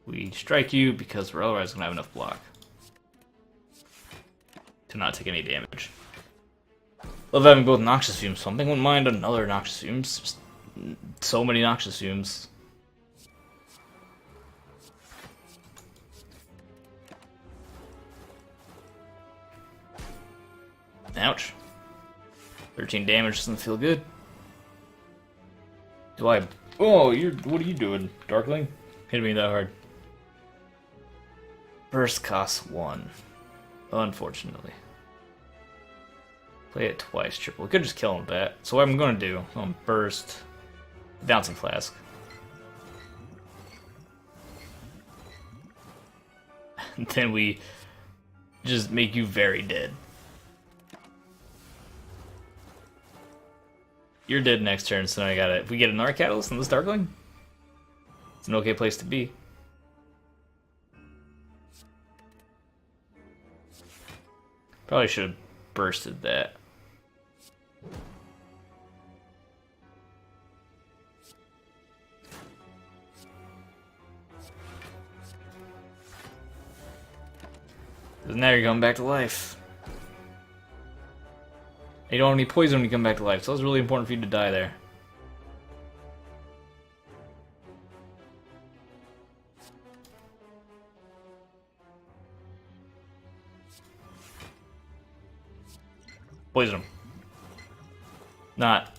S1: We strike you because we're otherwise going to have enough block to not take any damage. Love having both Noxious Fumes. Something wouldn't mind another Noxious Fumes. Just so many Noxious Fumes. Ouch. 13 damage doesn't feel good. Do I... Oh, what are you doing, Darkling? Hit me that hard. Burst costs 1. Unfortunately. Play it twice, triple. We could just kill him with that. So what I'm going to do, I'm going to burst Bouncing Flask. And then we just make you very dead. You're dead next turn, so now I gotta... If we get another Catalyst in this Darkling, it's an okay place to be. Probably should have bursted that. Because now you're coming back to life. You don't have any poison when you come back to life, so it's really important for you to die there. Poison him. Not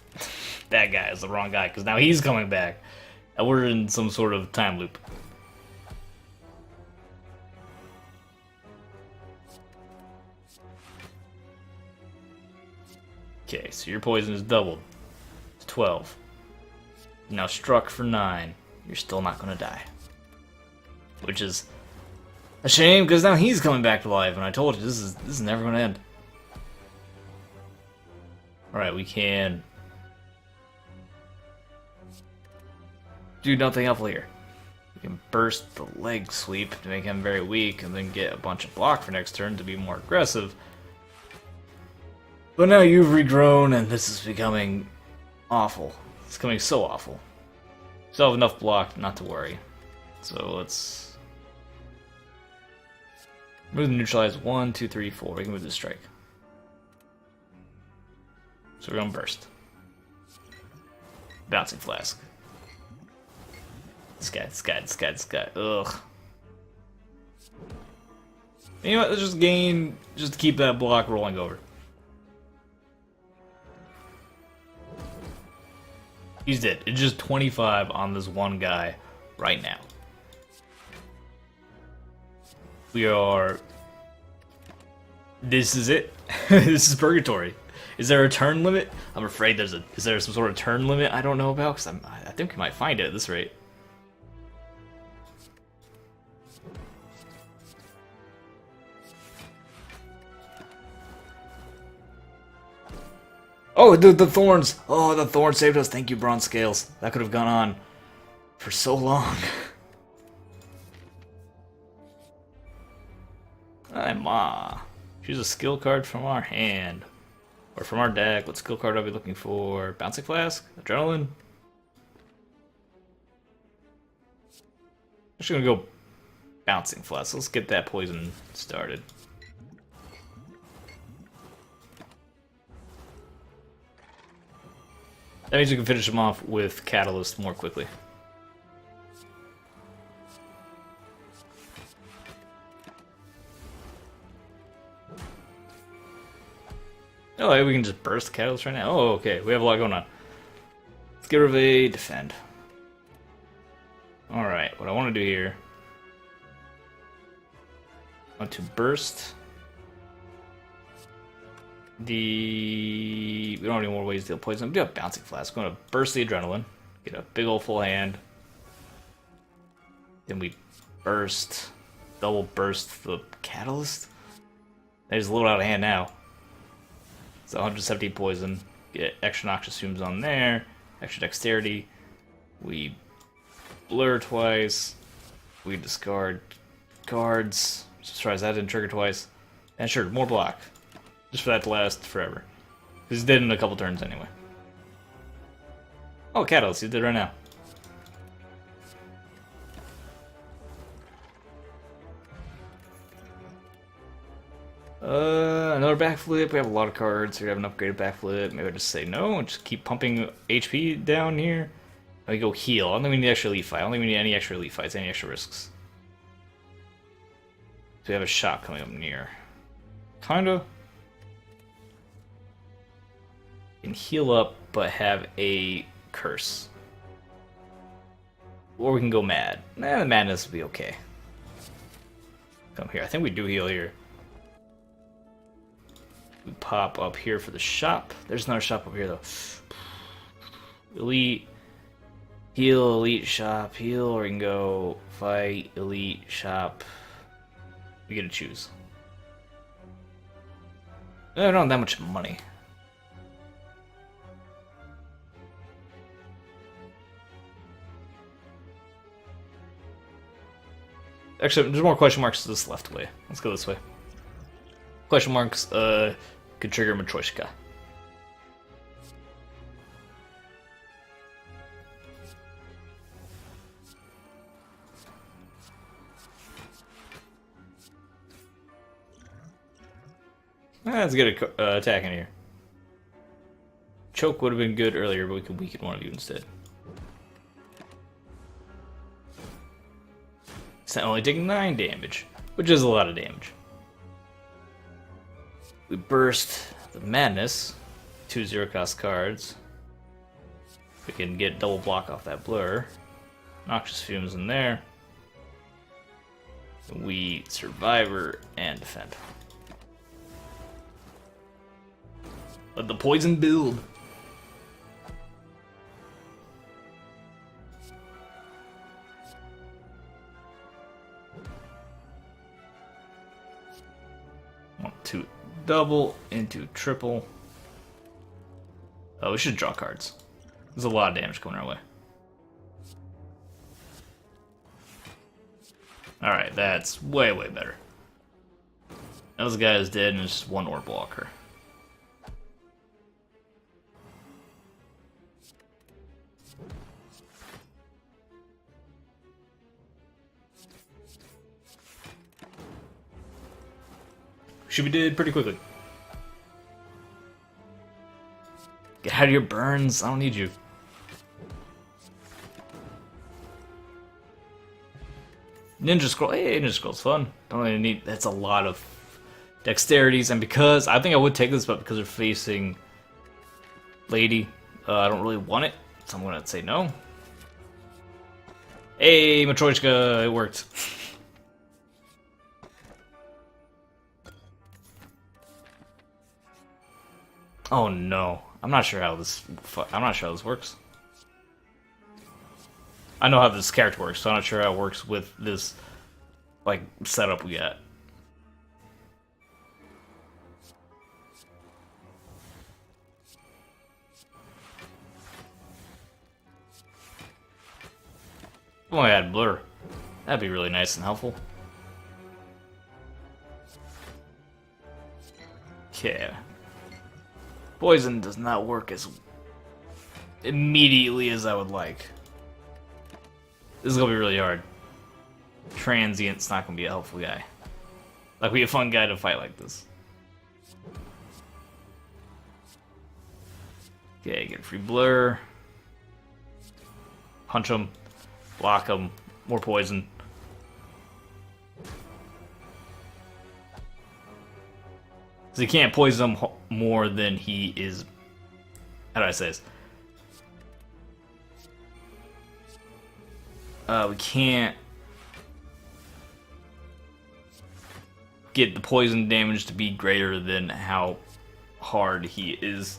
S1: that guy is the wrong guy, because now he's coming back. And we're in some sort of time loop. Okay, so your poison is doubled. It's 12. Now struck for 9. You're still not gonna die. Which is a shame, because now he's coming back to life, and I told you, this is never gonna end. Alright, we can do nothing helpful here. We can burst the leg sweep to make him very weak, and then get a bunch of block for next turn to be more aggressive. But now you've regrown, and this is becoming awful. It's becoming so awful. Still have enough block not to worry. So let's move the neutralize 1, 2, 3, 4. We can move the strike. So we're gonna burst. Bouncing Flask. This guy. Ugh. You know what? Let's just gain, just to keep that block rolling over. He's dead. It's just 25 on this one guy right now. We are... This is it. This is purgatory. Is there a turn limit? I'm afraid there's a... Is there some sort of turn limit I don't know about? Because I think we might find it at this rate. Oh, the thorns! Oh, the thorn saved us. Thank you, Bronze Scales. That could have gone on for so long. Ma. Choose a skill card from our hand. Or from our deck. What skill card are we looking for? Bouncing Flask? Adrenaline? I'm just gonna go Bouncing Flask. Let's get that poison started. That means we can finish him off with Catalyst more quickly. Oh, we can just burst the Catalyst right now? Oh, okay. We have a lot going on. Let's get rid of a defend. Alright, what I want to do here... I want to burst... We don't have any more ways to deal poison. We do have Bouncing Flask. I'm going to burst the Adrenaline. Get a big old full hand. Then we burst. Double burst the Catalyst. That is a little out of hand now. It's 170 poison. Get extra Noxious Fumes on there. Extra Dexterity. We blur twice. We discard cards. Just tries that didn't trigger twice. And sure, more block. Just for that to last forever. Because he's dead in a couple turns anyway. Oh, Catalyst, he's dead right now. Another backflip. We have a lot of cards. We have an upgraded backflip. Maybe I just say no and just keep pumping HP down here. I go heal. I don't think we need extra elite fight. I don't think we need any extra elite fights, any extra risks. So we have a shot coming up near. Kinda. Can heal up, but have a curse. Or we can go mad. Nah, the madness will be okay. Come here. I think we do heal here. We pop up here for the shop. There's another shop up here, though. Elite. Heal, elite, shop, heal, or we can go fight, elite, shop. We get to choose. I don't have that much money. Actually, there's more question marks this left way. Let's go this way. Question marks could trigger Matryoshka. Let's get an attack in here. Choke would have been good earlier, but we could weaken one of you instead. It's only taking 9 damage, which is a lot of damage. We burst the Madness, 2 0-cost cards. We can get double block off that blur. Noxious Fumes in there. We Survivor and defend. Let the poison build. To double into triple. Oh, we should draw cards. There's a lot of damage coming our way. Alright, that's way, way better. Those guy is dead and it's just one orb walker. Should be dead pretty quickly. Get out of your burns. I don't need you. Ninja Scroll. Hey, Ninja Scroll's fun. Don't really need. That's a lot of dexterities, and because I think I would take this, but because we're facing Lady, I don't really want it, so I'm gonna say no. Hey, Matryoshka, it worked. Oh no, I'm not sure how this works. I know how this character works, so I'm not sure how it works with this like setup we got. Oh, I had blur. That'd be really nice and helpful. Okay. Poison does not work as immediately as I would like. This is gonna be really hard. Transient's not gonna be a helpful guy. Like, be a fun guy to fight like this. Okay, get a free blur. Punch him. Block him. More poison. So you can't poison him more than he is. How do I say this? We can't get the poison damage to be greater than how hard he is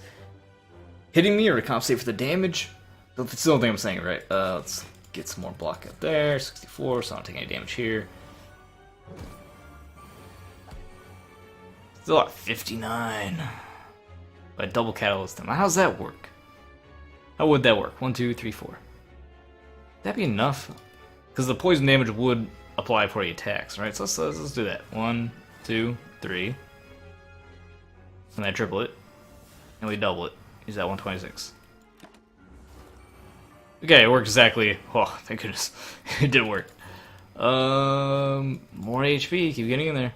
S1: hitting me, or to compensate for the damage. That's the only thing I'm saying, right? Let's get some more block up there. 64, so I don't take any damage here. Still at 59. By double catalyst him. How's that work? How would that work? 1, 2, 3, 4. That'd be enough. Because the poison damage would apply before he attacks, right? So let's do that. 1, 2, 3. And I triple it. And we double it. He's at 126. Okay, it worked exactly. Oh, thank goodness. It did work. More HP. Keep getting in there.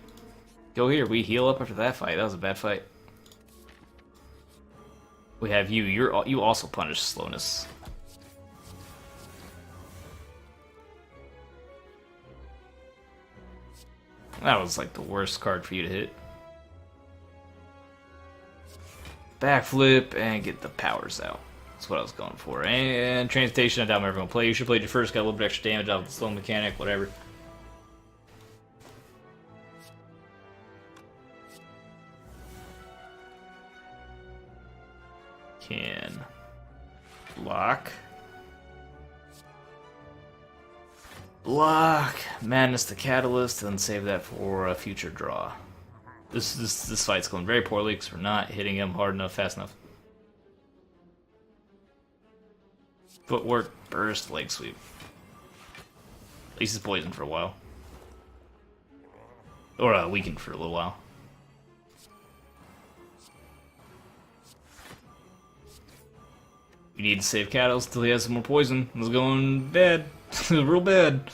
S1: Go here. We heal up after that fight. That was a bad fight. We have you. You also punish slowness. That was like the worst card for you to hit. Backflip and get the powers out. That's what I was going for. And Transportation, I doubt I'm ever going to play. You should have played your first, got a little bit extra damage off the slow mechanic, whatever. Can block. Block. Madness the Catalyst, and save that for a future draw. This fight's going very poorly because we're not hitting him hard enough, fast enough. Footwork, burst, leg sweep. At least he's poisoned for a while. Or weakened for a little while. We need to save Catalyst until he has some more poison. It was going bad. It was real bad.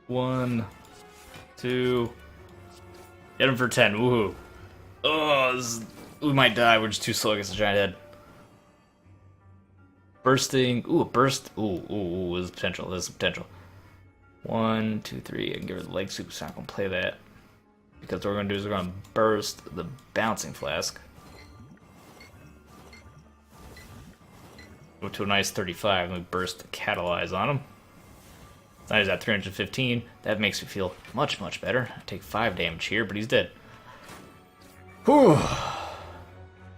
S1: One, two. Hit him for 10. Woohoo. Oh, we might die. We're just too slow against the giant head. Bursting. Ooh, a burst. Ooh, there's potential. There's potential. 1, 2, 3. I can give her the leg sweep. So I'm not going to play that. Because what we're going to do is we're going to burst the bouncing flask. Go to a nice 35. And we burst the catalyze on him. Now he's at 315. That makes me feel much, much better. I take 5 damage here, but he's dead. Whew.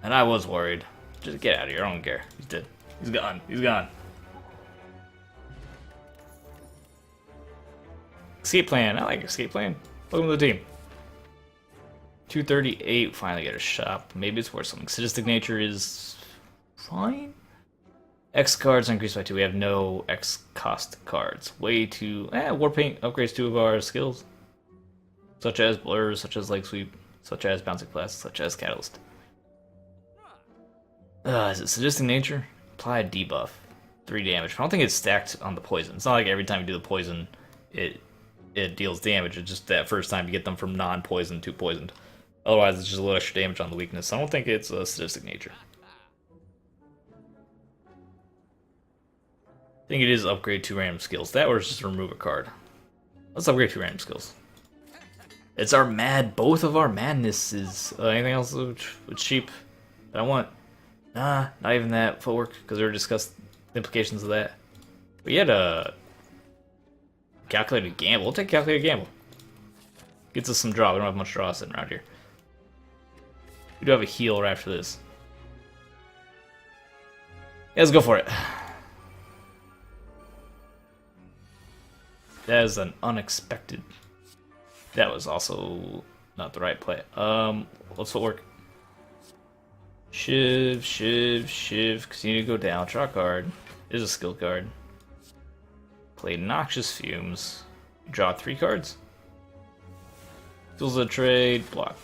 S1: And I was worried. Just get out of here. I don't care. He's dead. He's gone. He's gone. Escape plan. I like escape plan. Welcome to the team. 238. Finally get a shop. Maybe it's worth something. Sadistic nature is fine. X cards increased by 2. We have no X cost cards. Way too. Warpaint upgrades 2 of our skills. Such as blur, such as leg sweep, such as bouncing blast, such as catalyst. Is it sadistic nature? Apply debuff. 3 damage. I don't think it's stacked on the poison. It's not like every time you do the poison, it deals damage. It's just that first time you get them from non-poisoned to poisoned. Otherwise, it's just a little extra damage on the weakness. I don't think it's a sadistic nature. I think it is upgrade 2 random skills. That or it's just remove a card. Let's upgrade 2 random skills. It's our both of our madnesses. Anything else which cheap that I want? Nah, not even that. Footwork, because we already discussed the implications of that. We had a calculated gamble. We'll take calculated gamble. Gets us some draw. We don't have much draw sitting around here. We do have a heal right after this. Yeah, let's go for it. That is an unexpected. That was also not the right play. Let's footwork. Shiv, because you need to go down. Draw a card. Is a skill card. Play Noxious Fumes. Draw 3 cards. Tools of trade. Block.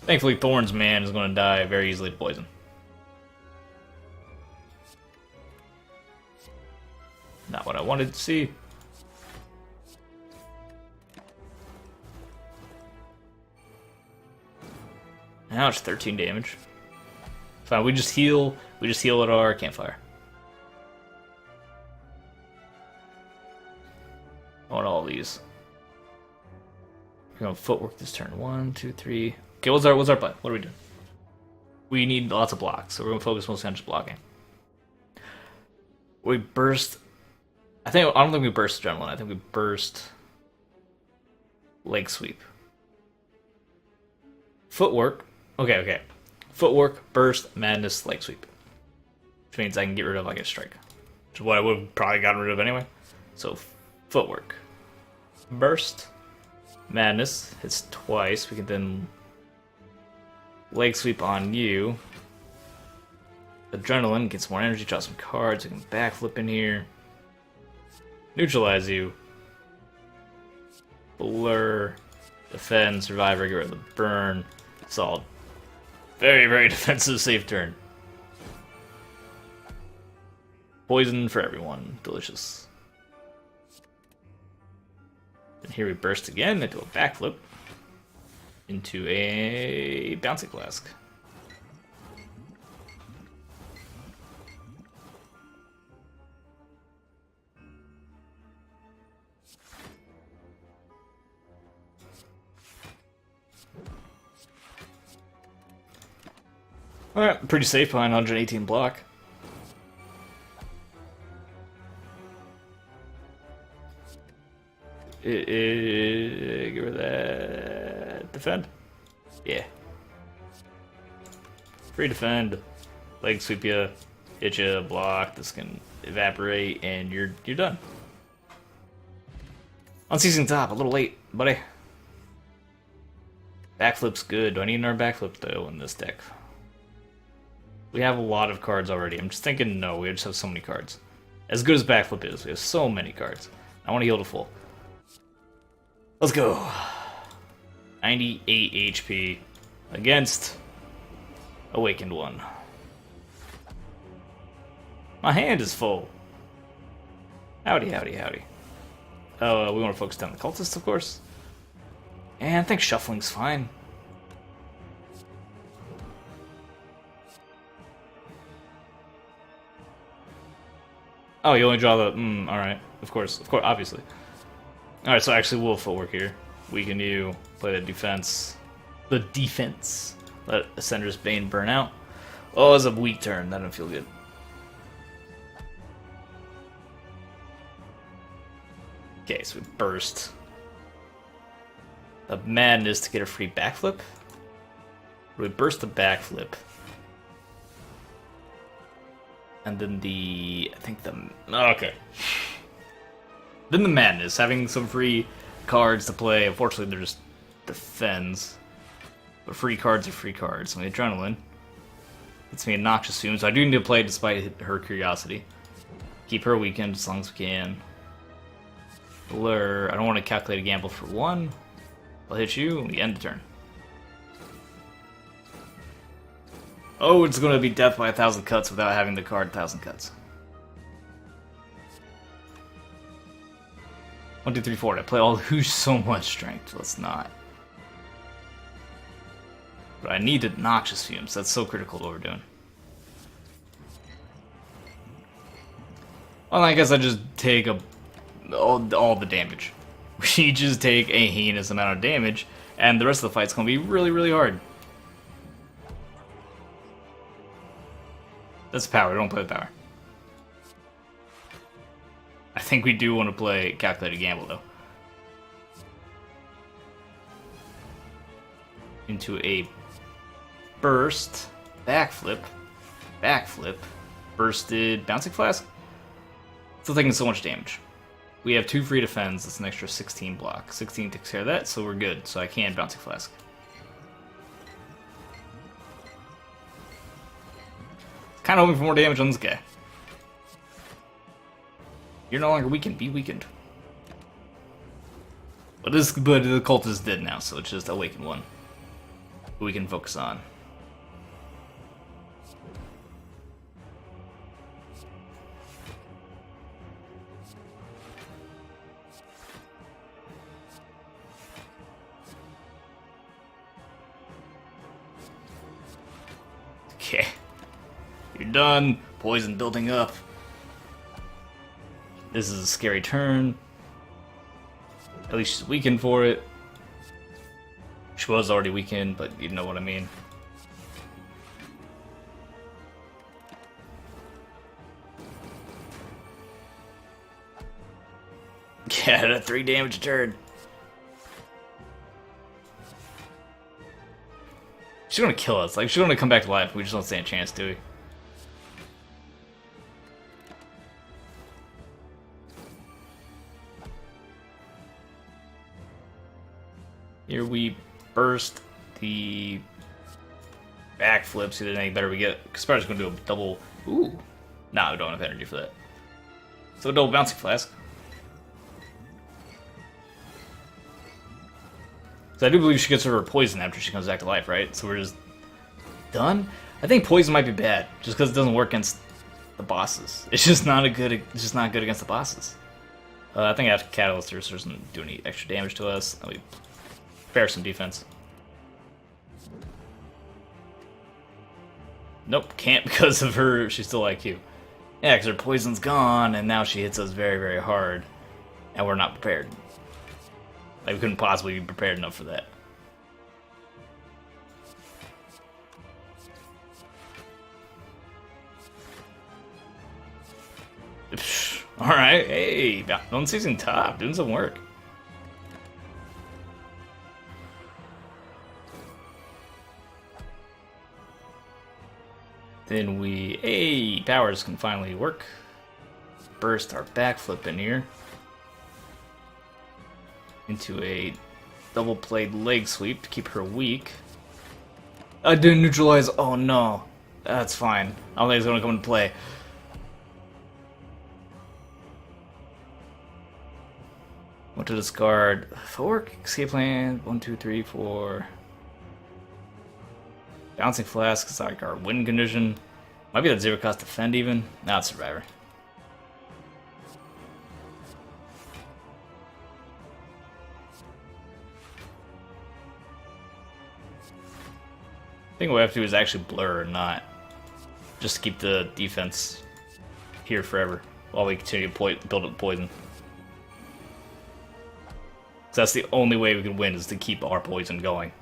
S1: Thankfully, Thorn's man is going to die very easily to poison. Not what I wanted to see. Now it's 13 damage. Fine, we just heal. We just heal at our campfire. I want all these. We're gonna footwork this turn. 1, 2, 3. Okay, what's our plan? What are we doing? We need lots of blocks, so we're gonna focus mostly on just blocking. We burst. I don't think we burst Adrenaline. I think we burst leg sweep. Footwork. Okay. Footwork, burst, madness, leg sweep. Which means I can get rid of like a strike. Which is what I would have probably gotten rid of anyway. So footwork. Burst. Madness hits twice. We can then leg sweep on you. Adrenaline gets more energy, draw some cards. We can backflip in here. Neutralize you. Blur. Defend, survivor, get rid of the burn. Solid. Very, very defensive safe turn. Poison for everyone. Delicious. And here we burst again into a backflip. Into a bouncing flask. Alright, pretty safe behind 118 block. Get rid of that. Defend? Yeah. Free defend. Leg sweep ya. Hit ya, block. This can evaporate, and you're done. Unceasing top, a little late, buddy. Backflip's good. Do I need another backflip, though, in this deck? We have a lot of cards already. I'm just thinking, no, we just have so many cards. As good as backflip is, we have so many cards. I want to heal to full. Let's go. 98 HP against Awakened One. My hand is full. Howdy, howdy, howdy. Oh, we want to focus down the cultist, of course. And I think shuffling's fine. Oh, you only draw the... alright. Of course, obviously. Alright, so actually we'll footwork here. Weaken you, play the defense. The defense. Let Ascender's Bane burn out. Oh, it's a weak turn. That didn't feel good. Okay, so we burst. The madness to get a free backflip. We burst the backflip. And then the... I think the... Okay. Then the madness, having some free cards to play. Unfortunately, they're just defends. But free cards are free cards. So the adrenaline. Gets me a noxious fume, so I do need to play despite her curiosity. Keep her weakened as long as we can. Blur. I don't want to calculate a gamble for one. I'll hit you, and we end the turn. Oh, it's going to be death by 1,000 cuts without having the card 1,000 cuts. 1, 2, 3, 4. I play all who's so much strength. Let's not. But I need the noxious fumes. That's so critical to what we're doing. Well, I guess I just take all the damage. We just take a heinous amount of damage, and the rest of the fight's gonna be really, really hard. That's power. Don't play the power. I think we do want to play calculated gamble though. Into a burst, backflip, bursted bouncing flask. Still taking so much damage. We have 2 free defends. That's an extra 16 block. 16 takes care of that, so we're good. So I can bouncing flask. Kind of hoping for more damage on this guy. You're no longer weakened. Be weakened. But the cult is dead now, so it's just Awakened One who we can focus on. Okay. You're done. Poison building up. This is a scary turn. At least she's weakened for it. She was already weakened, but you know what I mean. Yeah, that 3 damage turn. She's gonna kill us. Like, she's gonna come back to life. We just don't stand a chance, do we? Here we burst the backflip. See if there's any better we get. Spire's going to do a double. Ooh. Nah, we don't have energy for that. So a double bouncing flask. So I do believe she gets her poison after she comes back to life, right? So we're just done. I think poison might be bad, just because it doesn't work against the bosses. It's just not a good. It's just not good against the bosses. I think I have to catalyst her so it doesn't do any extra damage to us. Let me spare some defense. Nope, can't because of her. She's still IQ. Yeah, because her poison's gone, and now she hits us very, very hard, and we're not prepared. Like, we couldn't possibly be prepared enough for that. Alright, hey, no season top, doing some work. Then we, hey, powers can finally work. Burst our backflip in here. Into a double played leg sweep to keep her weak. I didn't neutralize, oh no. That's fine. I don't think it's gonna come into play. What to discard? Fork, escape plan, 1, 2, 3, 4. Bouncing flask is like our win condition. Might be that zero cost defend even. Nah, it's survivor. I think what we have to do is actually blur, not just to keep the defense here forever while we continue to build up poison. That's the only way we can win, is to keep our poison going.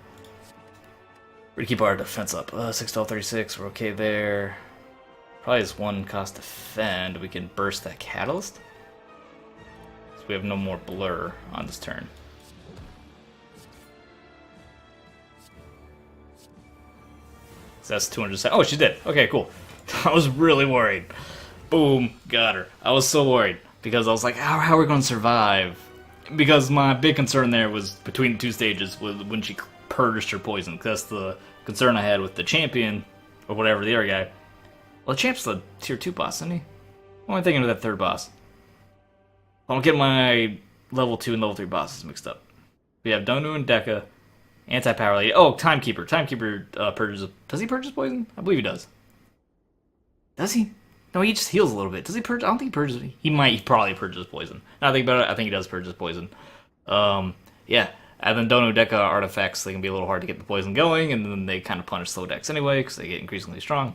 S1: We're to keep our defense up. 6, 12, 36, we're okay there. Probably is 1 cost defend. We can burst that catalyst. So we have no more blur on this turn. So that's 200. Oh, she did. Okay, cool. I was really worried. Boom, got her. I was so worried because I was like, how are we going to survive? Because my big concern there was between the two stages was when she purged her poison. Because that's the concern I had with the champion, or whatever, the other guy. Well, the champ's the tier 2 boss, isn't he? What am I thinking of that third boss? I'm getting my level 2 and level 3 bosses mixed up. We have Donu and Deka, anti-power lady. Oh, Timekeeper. Timekeeper purges. Does he purge his poison? I believe he does. Does he? No, he just heals a little bit. Does he purge? I don't think he purges. He probably purges poison. Now I think about it, I think he does purge his poison. Yeah. And then Dono Deca artifacts, they can be a little hard to get the poison going, and then they kind of punish slow decks anyway, because they get increasingly strong.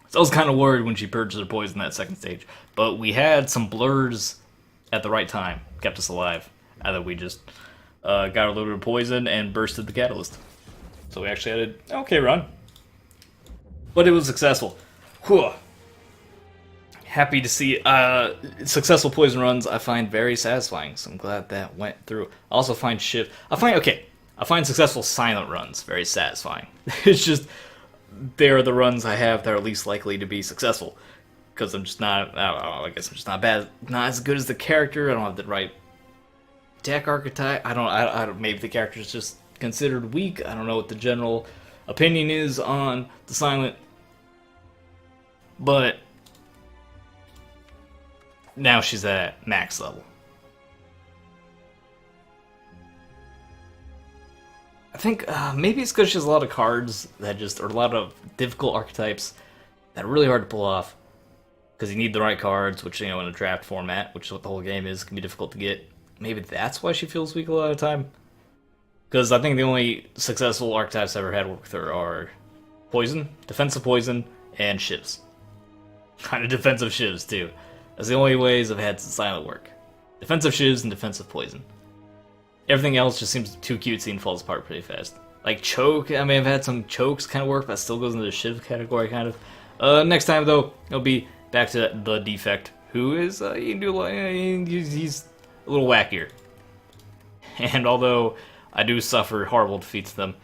S1: So I was kind of worried when she purged her poison that second stage. But we had some blurs at the right time, kept us alive. And then we just got a little bit of poison and bursted the catalyst. So we actually had an okay run. But it was successful. Whew. Happy to see successful poison runs. I find very satisfying, so I'm glad that went through. I also find I find successful silent runs very satisfying. It's just they're the runs I have that are least likely to be successful because I'm just not. I guess I'm just not as good as the character. I don't have the right deck archetype. I don't. Maybe the character's just considered weak. I don't know what the general opinion is on the silent, but now she's at max level. I think maybe it's because she has a lot of cards that or a lot of difficult archetypes that are really hard to pull off. Because you need the right cards, which, in a draft format, which is what the whole game is, can be difficult to get. Maybe that's why she feels weak a lot of the time. Because I think the only successful archetypes I've ever had work with her are poison, defensive poison, and shivs. Kind of defensive shivs, too. That's the only ways I've had silent work. Defensive shivs and defensive poison. Everything else just seems too cutesy and falls apart pretty fast. Like choke, I may have had some chokes kind of work, but that still goes into the shiv category kind of. Next time though, it'll be back to the defect, who is he's a little wackier. And although I do suffer horrible defeats to them,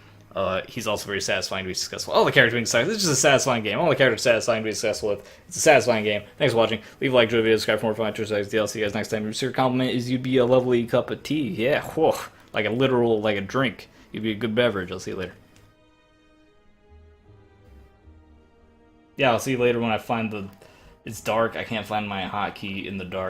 S1: he's also very satisfying to be successful. All the characters being successful. It's just a satisfying game. All the characters satisfying to be successful with. It's a satisfying game. Thanks for watching. Leave a like, enjoy the video, subscribe for more fun, exercise, DLC. See you guys next time. Your compliment is you'd be a lovely cup of tea. Yeah, whoa. like a literal, like a drink. It'd be a good beverage. I'll see you later. Yeah, I'll see you later when I find the... It's dark. I can't find my hotkey in the dark.